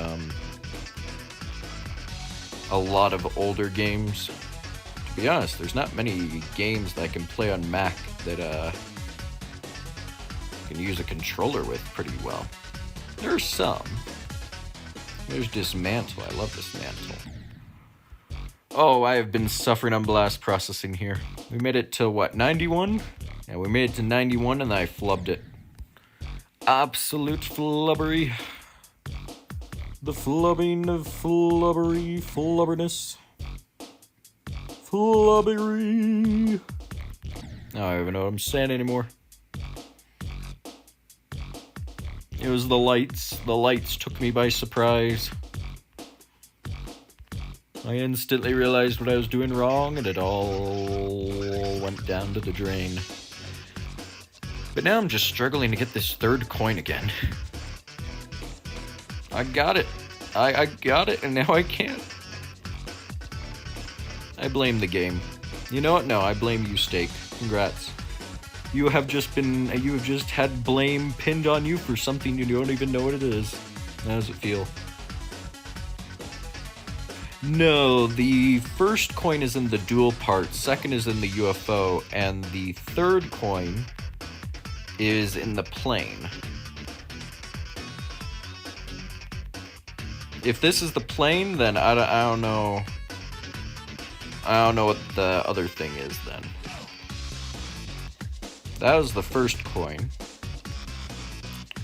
a lot of older games. To be honest, there's not many games that I can play on Mac that can use a controller with pretty well. There are some. There's Dismantle. I love Dismantle. Oh, I have been suffering on blast processing here. We made it to what, 91? Yeah, we made it to 91 and I flubbed it. Absolute flubbery. The flubbing of flubberness. Flubbery. I don't even know what I'm saying anymore. It was the lights. The lights took me by surprise. I instantly realized what I was doing wrong, and it all went down to the drain. But now I'm just struggling to get this third coin again. I got it. I got it, and now I can't. I blame the game. You know what? No, I blame you, Steak. Congrats. You have just had blame pinned on you for something you don't even know what it is. How does it feel? No, the first coin is in the dual part, second is in the UFO, and the third coin is in the plane. If this is the plane, then I don't know. I don't know what the other thing is then. That was the first coin.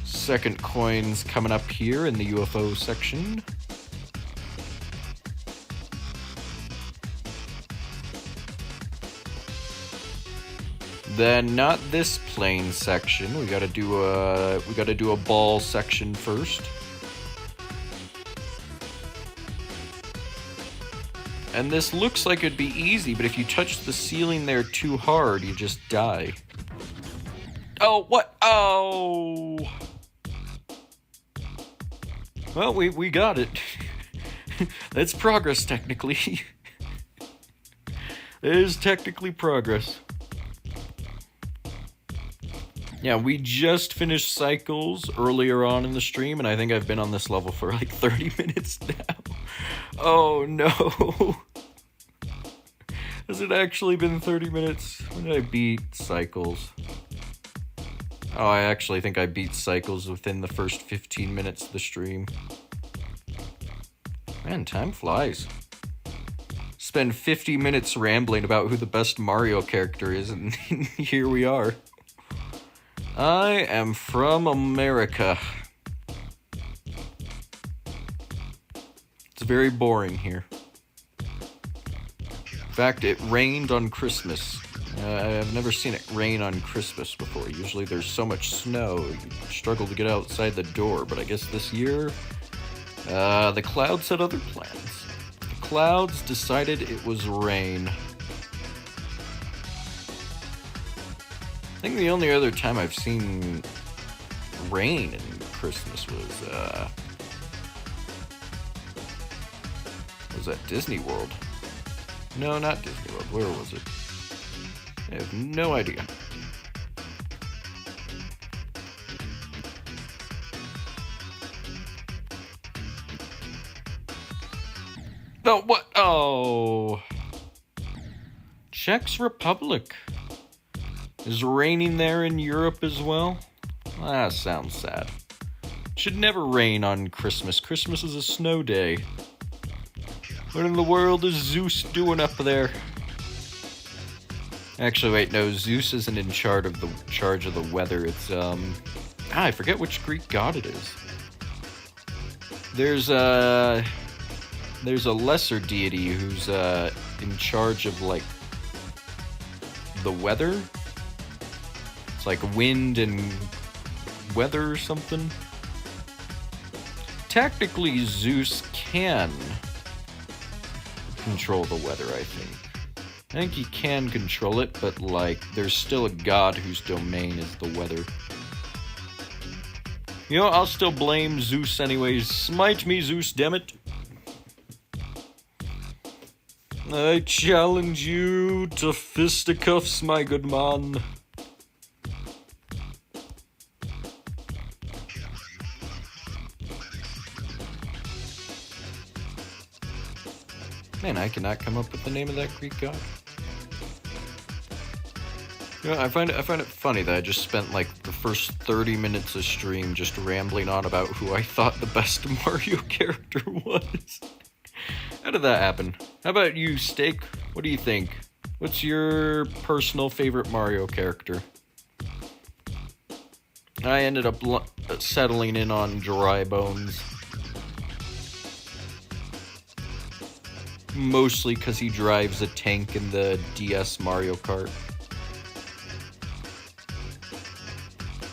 Second coin's coming up here in the UFO section. Then not this plane section. We gotta do a ball section first. And this looks like it'd be easy, but if you touch the ceiling there too hard, you just die. Oh, what? Oh! Well, we got it. That's progress, technically. It is technically progress. Yeah, we just finished Cycles earlier on in the stream, and I think I've been on this level for like 30 minutes now. Oh no! Has it actually been 30 minutes? When did I beat Cycles? Oh, I actually think I beat Cycles within the first 15 minutes of the stream. Man, time flies. Spend 50 minutes rambling about who the best Mario character is, and here we are. I am from America. It's very boring here. In fact, it rained on Christmas. I've never seen it rain on Christmas before. Usually there's so much snow, you struggle to get outside the door. But I guess this year, the clouds had other plans. The clouds decided it was rain. I think the only other time I've seen rain in Christmas was at Disney World. No, not Disney World. Where was it? I have no idea. Oh, what? Oh. Czech Republic. Is raining there in Europe as well? That sounds sad. Should never rain on Christmas. Christmas is a snow day. What in the world is Zeus doing up there? Actually, wait, no, Zeus isn't in charge of the weather. It's I forget which Greek god it is. There's a lesser deity who's in charge of like the weather. It's like wind and weather or something. Technically, Zeus can control the weather, I think. I think he can control it, but like, there's still a god whose domain is the weather. You know, I'll still blame Zeus anyways. Smite me, Zeus, dammit. I challenge you to fisticuffs, my good man. Man, I cannot come up with the name of that Greek god. You know, I find it funny that I just spent like the first 30 minutes of stream just rambling on about who I thought the best Mario character was. How did that happen? How about you, Steak? What do you think? What's your personal favorite Mario character? I ended up settling in on Dry Bones. Mostly because he drives a tank in the DS Mario Kart.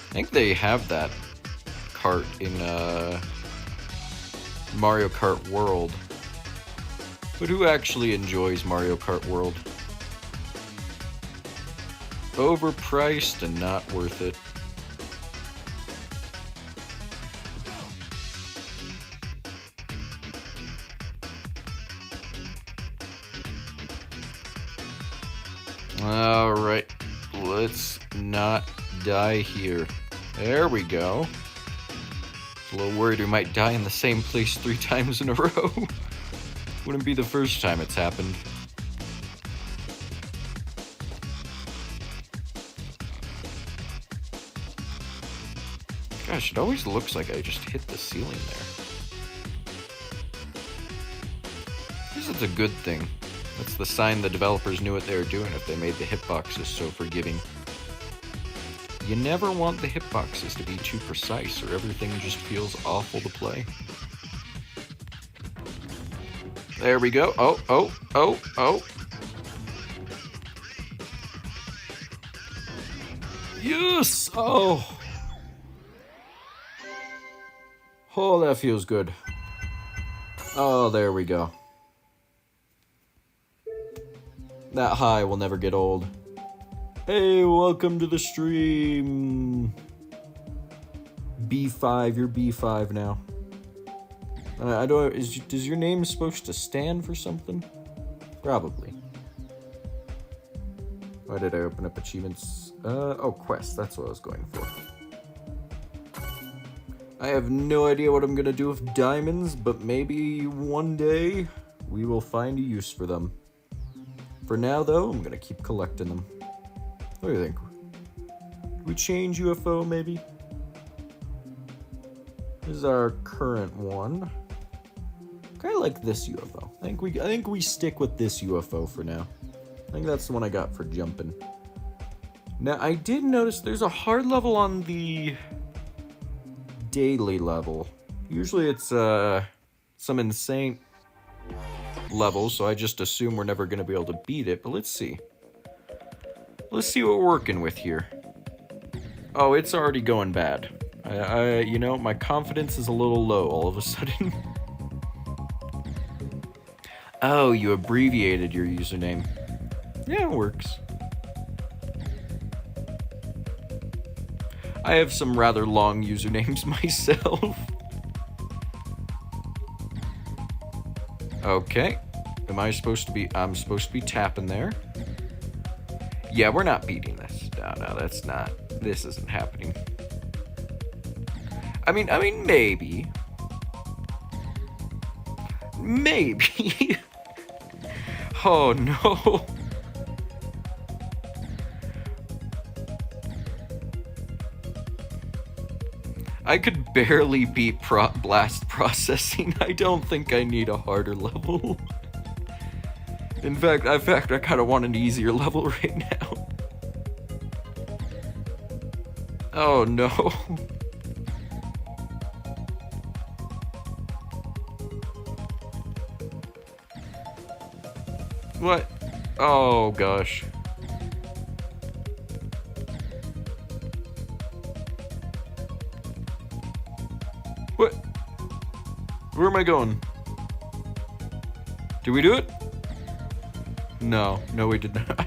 I think they have that kart in Mario Kart World. But who actually enjoys Mario Kart World? Overpriced and not worth it. Alright, let's not die here. There we go. A little worried we might die in the same place 3 times in a row. Wouldn't be the first time it's happened. Gosh, it always looks like I just hit the ceiling there. This is a good thing. That's the sign the developers knew what they were doing if they made the hitboxes so forgiving. You never want the hitboxes to be too precise or everything just feels awful to play. There we go. Oh. Yes! Oh, that feels good. Oh, there we go. That high will never get old. Hey, welcome to the stream. B5, you're B5 now. I don't. Is your name supposed to stand for something? Probably. Why did I open up achievements? Oh, quest. That's what I was going for. I have no idea what I'm gonna do with diamonds, but maybe one day we will find a use for them. For now, though, I'm gonna keep collecting them. What do you think? We change UFO, maybe? This is our current one. Kind of like this UFO. I think we stick with this UFO for now. I think that's the one I got for jumping. Now, I did notice there's a hard level on the daily level. Usually it's some insane level, so I just assume we're never going to be able to beat it, but let's see. Let's see what we're working with here. Oh, it's already going bad. You know, my confidence is a little low all of a sudden. Oh, you abbreviated your username. Yeah, it works. I have some rather long usernames myself. Okay. I'm supposed to be tapping there. Yeah, we're not beating this. No, that's not. This isn't happening. I mean, maybe. Maybe. Oh, no. I could barely beat blast processing. I don't think I need a harder level. In fact, I kind of want an easier level right now. Oh, no. What? Oh, gosh. What? Where am I going? Did we do it? No, we did not.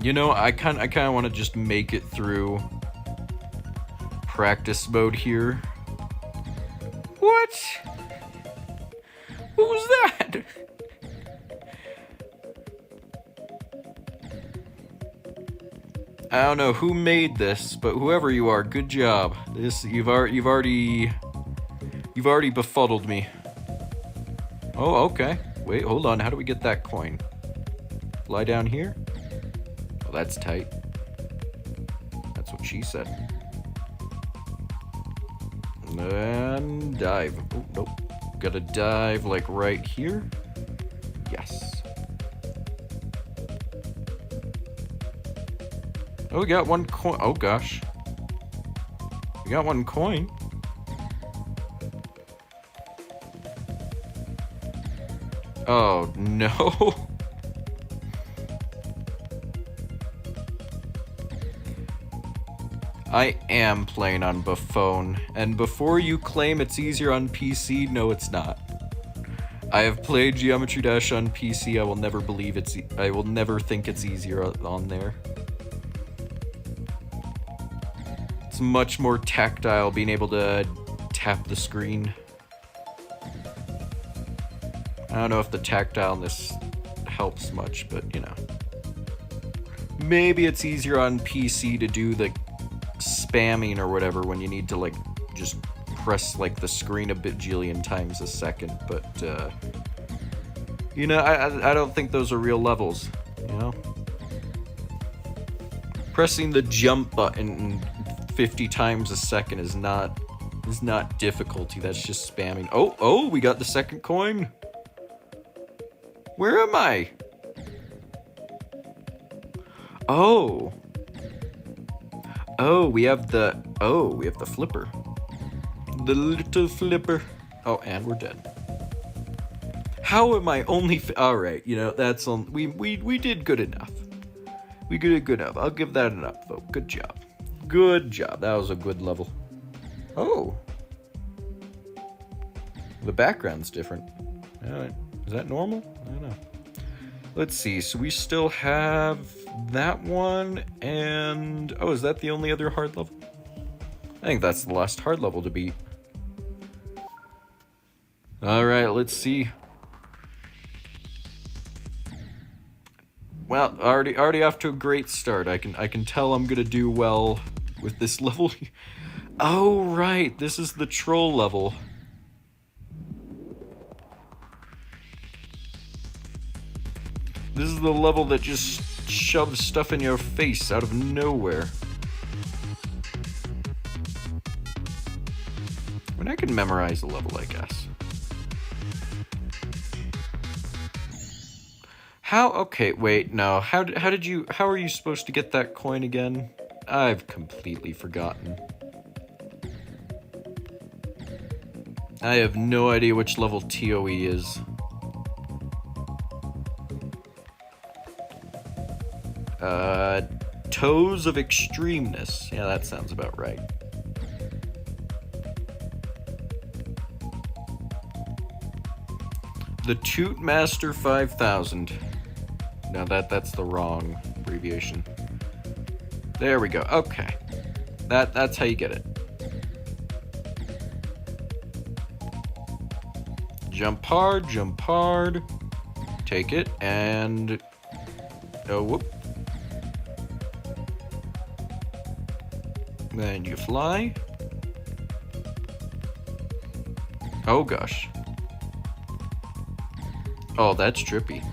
You know, I kind of want to just make it through practice mode here. What? What was that? I don't know who made this, but whoever you are, good job. You've already befuddled me. Oh, okay. Wait, hold on. How do we get that coin? Lie down here? Oh, that's tight. That's what she said. And dive. Oh, nope. Gotta dive like right here. Yes. Oh, we got one coin. Oh, gosh. We got one coin. Oh, no. I am playing on phone, and before you claim it's easier on PC, no, it's not. I have played Geometry Dash on PC. I will never believe I will never think it's easier on there. It's much more tactile, being able to tap the screen. I don't know if the tactileness helps much, but you know. Maybe it's easier on PC to do the spamming or whatever when you need to like just press like the screen a bajillion times a second, but you know, I don't think those are real levels, you know? Pressing the jump button 50 times a second is not difficulty, that's just spamming. Oh, we got the second coin. Where am I? Oh, we have the flipper. The little flipper. Oh, and we're dead. How am I only alright, you know, that's on we did good enough. We did good enough. I'll give that an upvote. Good job. Good job. That was a good level. Oh. The background's different. Alright. Is that normal? I don't know. Let's see. So we still have that one, and oh, is that the only other hard level? I think that's the last hard level to beat. Alright, let's see. Well, already off to a great start. I can tell I'm gonna do well with this level. Oh right, this is the troll level. This is the level that just shoves stuff in your face out of nowhere. I mean, I can memorize the level, I guess. How? Okay, wait, no. How are you supposed to get that coin again? I've completely forgotten. I have no idea which level TOE is. Toes of Extremeness. Yeah, that sounds about right. The Toot Master 5000. No, that's the wrong abbreviation. There we go. Okay. That's how you get it. Jump hard. Take it, and... oh, whoop. Then you fly. Oh, gosh. Oh, that's trippy.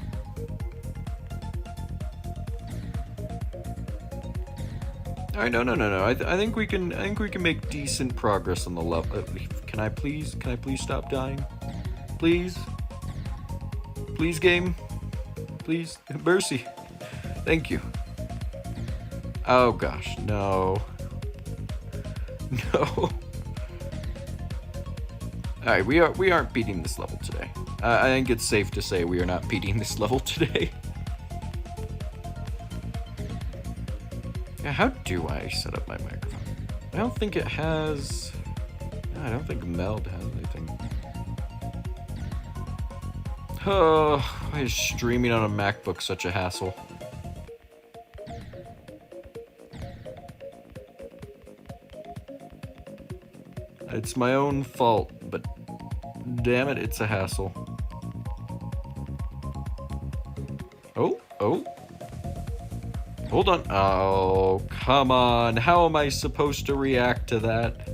All right, no. I think we can make decent progress on the level. Can I please stop dying? Please, game. Please, mercy. Thank you. Oh gosh, no. No. Alright, we aren't beating this level today. I think it's safe to say we are not beating this level today. Yeah, how do I set up my microphone? I don't think it has... I don't think Meld has anything. Oh, why is streaming on a MacBook such a hassle? It's my own fault, but damn it, it's a hassle. Oh. Hold on. Oh, come on. How am I supposed to react to that?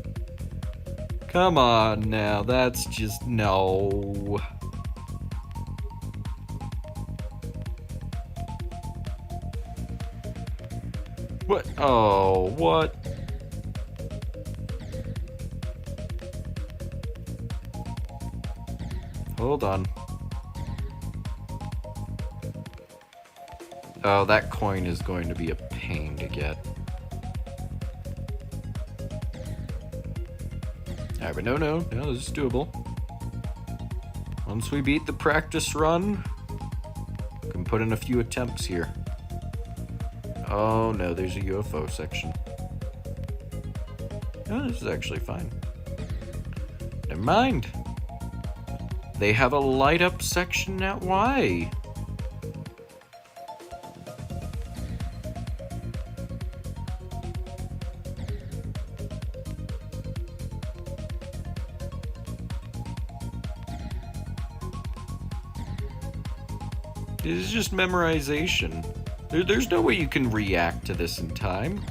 Come on now, that's just... no. What? Oh, what? Hold on. Oh, that coin is going to be a pain to get. Alright, but no, this is doable. Once we beat the practice run, we can put in a few attempts here. Oh no, there's a UFO section. Oh, this is actually fine. Never mind. They have a light up section now. Why? It's just memorization. There's no way you can react to this in time.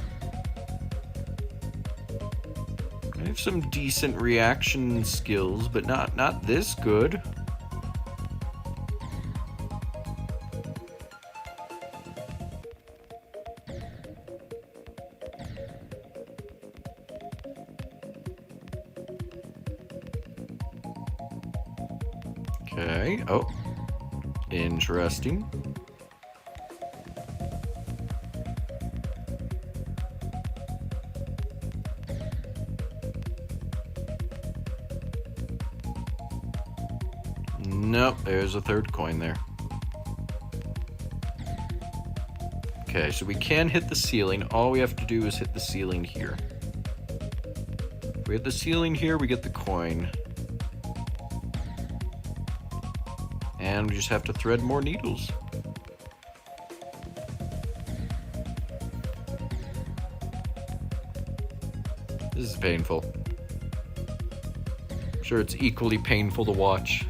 I have some decent reaction skills, but not this good. Okay. Oh. Interesting. Nope, there's a third coin there. Okay, so we can hit the ceiling. All we have to do is hit the ceiling here. If we hit the ceiling here, we get the coin. And we just have to thread more needles. This is painful. I'm sure it's equally painful to watch.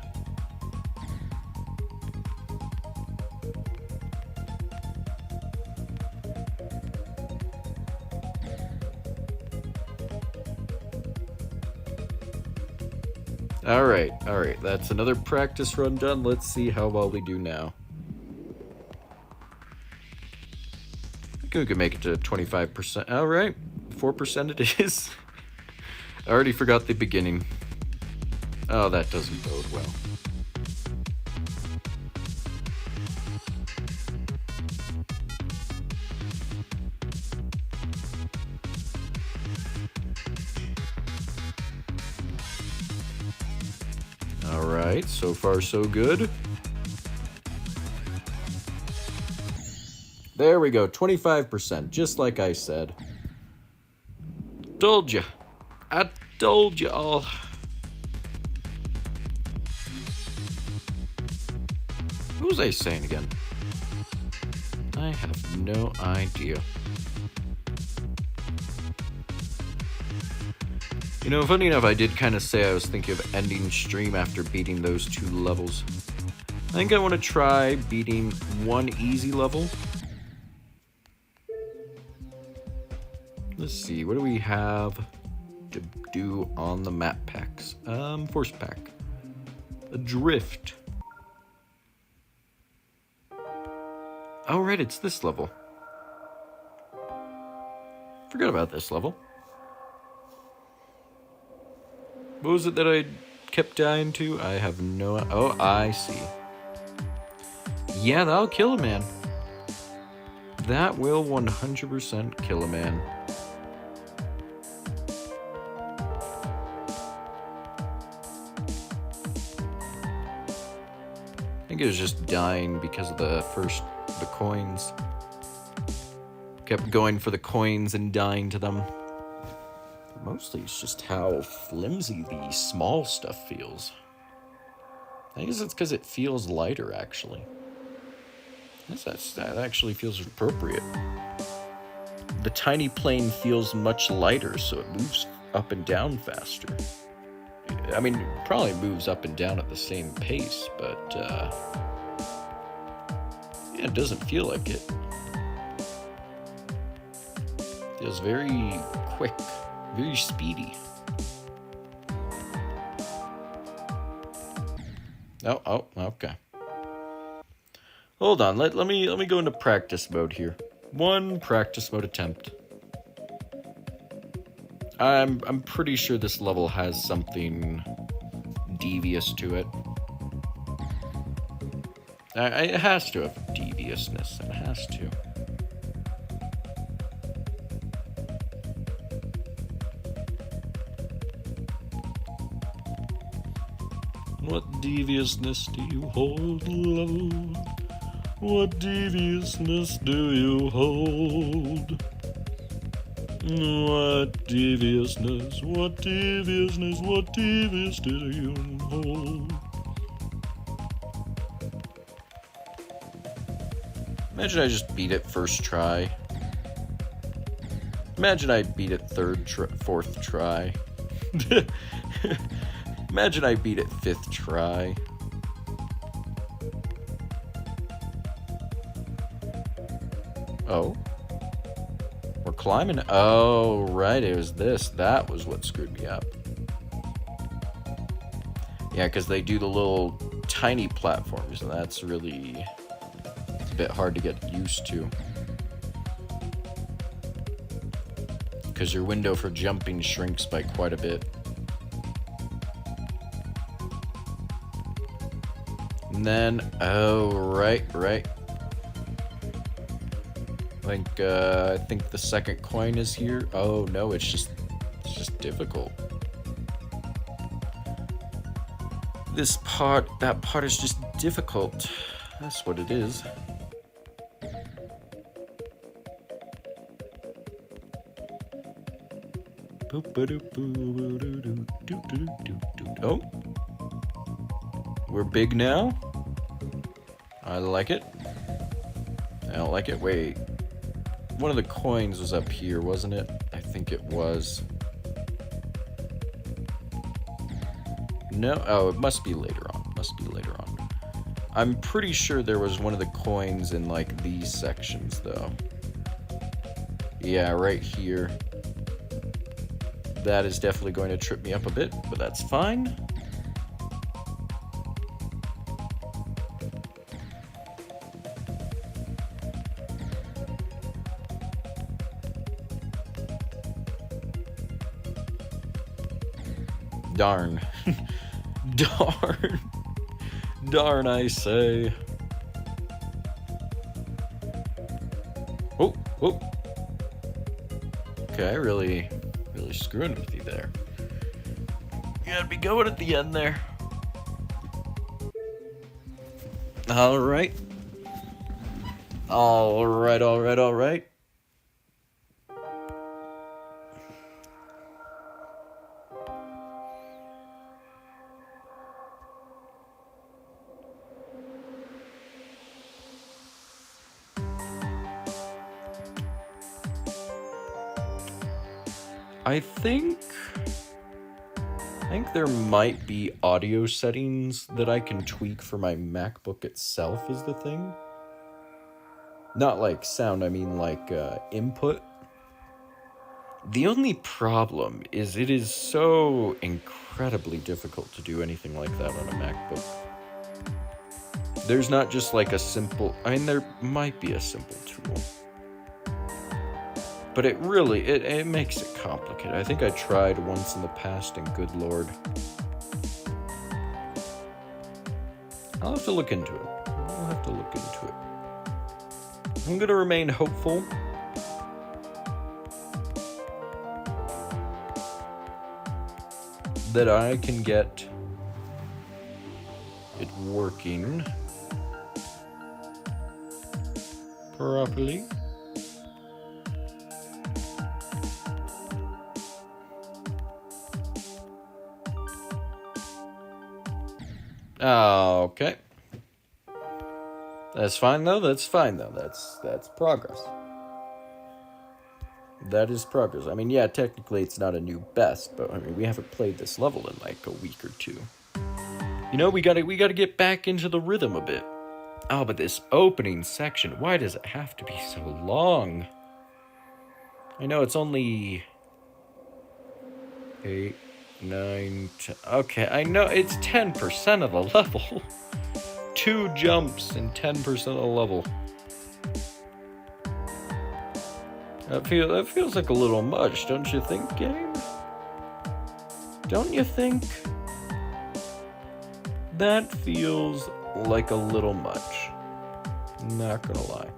Alright, that's another practice run done. Let's see how well we do now. I think we could make it to 25%. Alright, 4% it is. I already forgot the beginning. Oh, that doesn't bode well. Alright, so far so good. There we go, 25%, just like I said. Told you. I told you all. What was I saying again? I have no idea. You know, funny enough, I did kind of say I was thinking of ending stream after beating those 2 levels. I think I want to try beating 1 easy level. Let's see, what do we have to do on the map packs? Force pack. Adrift. Oh, right, it's this level. Forgot about this level. What was it that I kept dying to? I have no... Oh, I see. Yeah, that'll kill a man. That will 100% kill a man. I think it was just dying because of the coins. Kept going for the coins and dying to them. Mostly it's just how flimsy the small stuff feels. I guess it's because it feels lighter, actually. I guess that actually feels appropriate. The tiny plane feels much lighter, so it moves up and down faster. I mean, it probably moves up and down at the same pace, but yeah, it doesn't feel like it. It feels very quick. Very speedy. Oh, okay. Hold on, let me go into practice mode here. 1 practice mode attempt. I'm pretty sure this level has something devious to it. It has to have deviousness. It has to. What deviousness do you hold, love? What deviousness do you hold? What deviousness, what deviousness, what devious do you hold? Imagine I just beat it first try. Imagine I beat it fourth try. Imagine I beat it 5th try. Oh. We're climbing. Oh, right. It was this. That was what screwed me up. Yeah, because they do the little tiny platforms, and that's really a bit hard to get used to. Because your window for jumping shrinks by quite a bit. And then, oh, right. I think the second coin is here. Oh no, it's just difficult. That part is just difficult. That's what it is. Oh, we're big now. I like it. I don't like it. Wait. One of the coins was up here, wasn't it? I think it was. No? Oh, it must be later on. I'm pretty sure there was one of the coins in, like, these sections, though. Yeah, right here. That is definitely going to trip me up a bit, but that's fine. Darn. Darn, I say. Oh. Okay, really screwing with you there. You gotta be going at the end there. Alright. I think there might be audio settings that I can tweak for my MacBook itself is the thing. Not like sound, I mean like input. The only problem is it is so incredibly difficult to do anything like that on a MacBook. There's not just like a simple, I mean there might be a simple tool. But it really, it makes it complicated. I think I tried once in the past, and good lord. I'll have to look into it. I'm gonna remain hopeful. That I can get it working properly. Okay. That's fine though. That's progress. That is progress. I mean, yeah, technically it's not a new best, but I mean, we haven't played this level in like a week or two. You know, we gotta get back into the rhythm a bit. Oh, but this opening section, why does it have to be so long? I know it's only 8, 9, 10. Okay, I know it's 10% of the level. 2 jumps and 10% of the level. That feels like a little much, don't you think, game? Don't you think? That feels like a little much. Not gonna lie.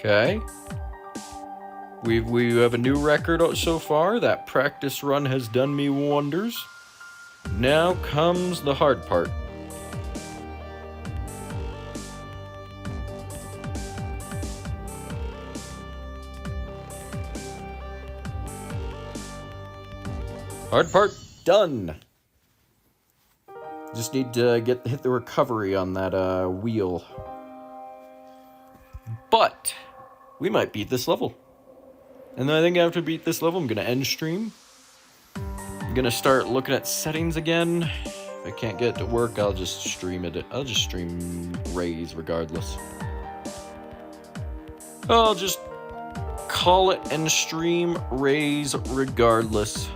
Okay. We have a new record so far. That practice run has done me wonders. Now comes the hard part. Hard part done. Just need to hit the recovery on that wheel. But we might beat this level. And then I think after beat this level, I'm gonna end stream. I'm gonna start looking at settings again. If I can't get it to work, I'll just stream it. I'll just stream Raise regardless. I'll just call it and stream Raise regardless.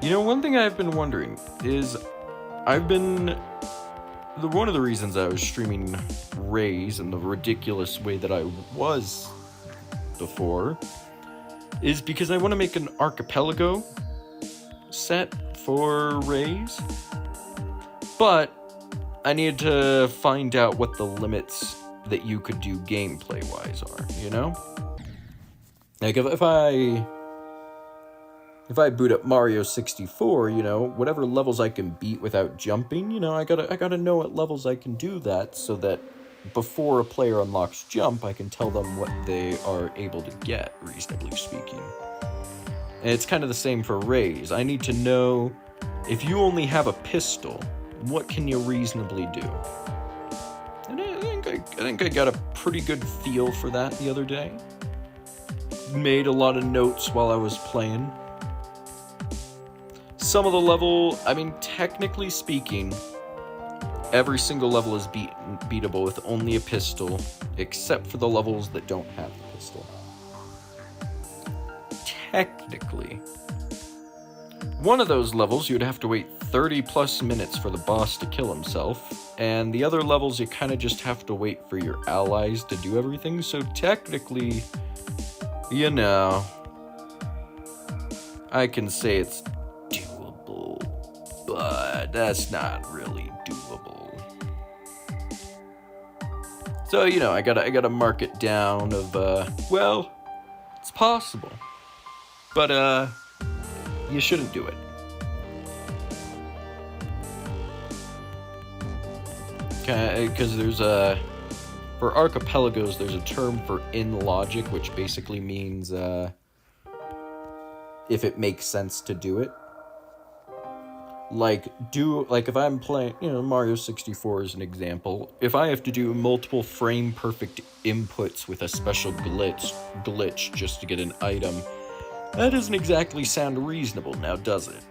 You know, one thing I've been wondering is one of the reasons I was streaming Raise in the ridiculous way that I was before is because I want to make an archipelago set for Raise, but I needed to find out what the limits that you could do gameplay wise are, you know? Like if I boot up Mario 64, you know, whatever levels I can beat without jumping, you know, I gotta know what levels I can do that so that before a player unlocks jump, I can tell them what they are able to get, reasonably speaking. And it's kind of the same for Raise. I need to know, if you only have a pistol, what can you reasonably do? And I think I got a pretty good feel for that the other day. Made a lot of notes while I was playing. Some of the level, I mean, technically speaking, every single level is beatable with only a pistol, except for the levels that don't have the pistol. Technically. One of those levels, you'd have to wait 30 plus minutes for the boss to kill himself, and the other levels, you kind of just have to wait for your allies to do everything, so technically, you know, I can say it's doable, but that's not really doable. So, you know, I gotta mark it down of, well, it's possible, but, you shouldn't do it. Because there's for archipelagos, there's a term for in logic, which basically means, if it makes sense to do it. Like if I'm playing, you know, Mario 64 is an example. If I have to do multiple frame perfect inputs with a special glitch just to get an item, that doesn't exactly sound reasonable now, does it?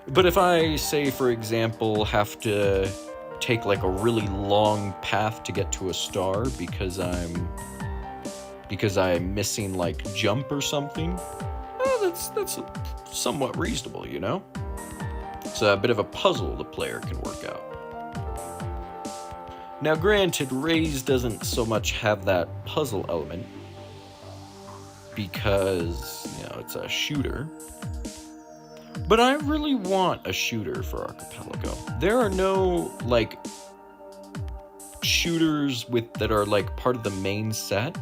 But if I, say, for example, have to take like a really long path to get to a star because I'm missing like jump or something, that's somewhat reasonable, you know? It's a bit of a puzzle the player can work out. Now granted, Raise doesn't so much have that puzzle element because, you know, it's a shooter. But I really want a shooter for Archipelago. There are no, like, shooters that are, like, part of the main set.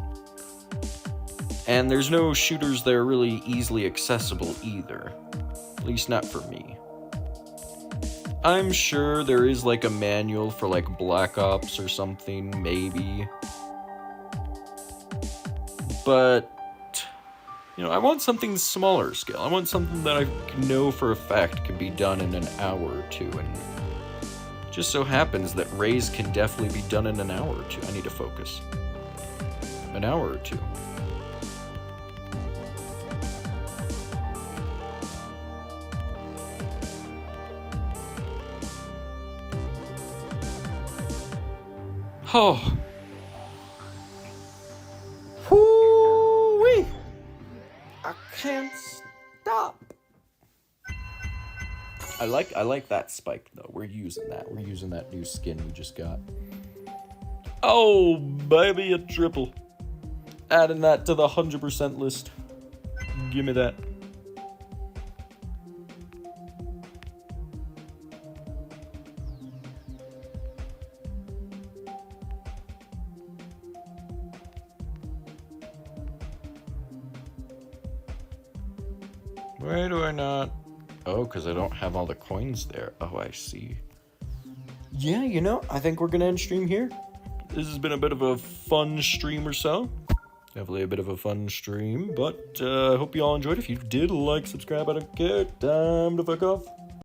And there's no shooters that are really easily accessible either. At least not for me. I'm sure there is, like, a manual for, like, Black Ops or something, maybe. But, you know, I want something smaller scale. I want something that I know for a fact can be done in an hour or two, and it just so happens that Raise can definitely be done in an hour or two. I need to focus. An hour or two. Oh. Whoo-wee. I can't stop. I like that spike though. We're using that. We're using that new skin we just got. Oh, baby, a triple. Adding that to the 100% list. Give me that. Why do I not? Oh, because I don't have all the coins there. Oh, I see. Yeah, you know, I think we're going to end stream here. This has been a bit of a fun stream or so. Definitely a bit of a fun stream, but I hope you all enjoyed. If you did, like, subscribe, I don't care. Time to fuck off.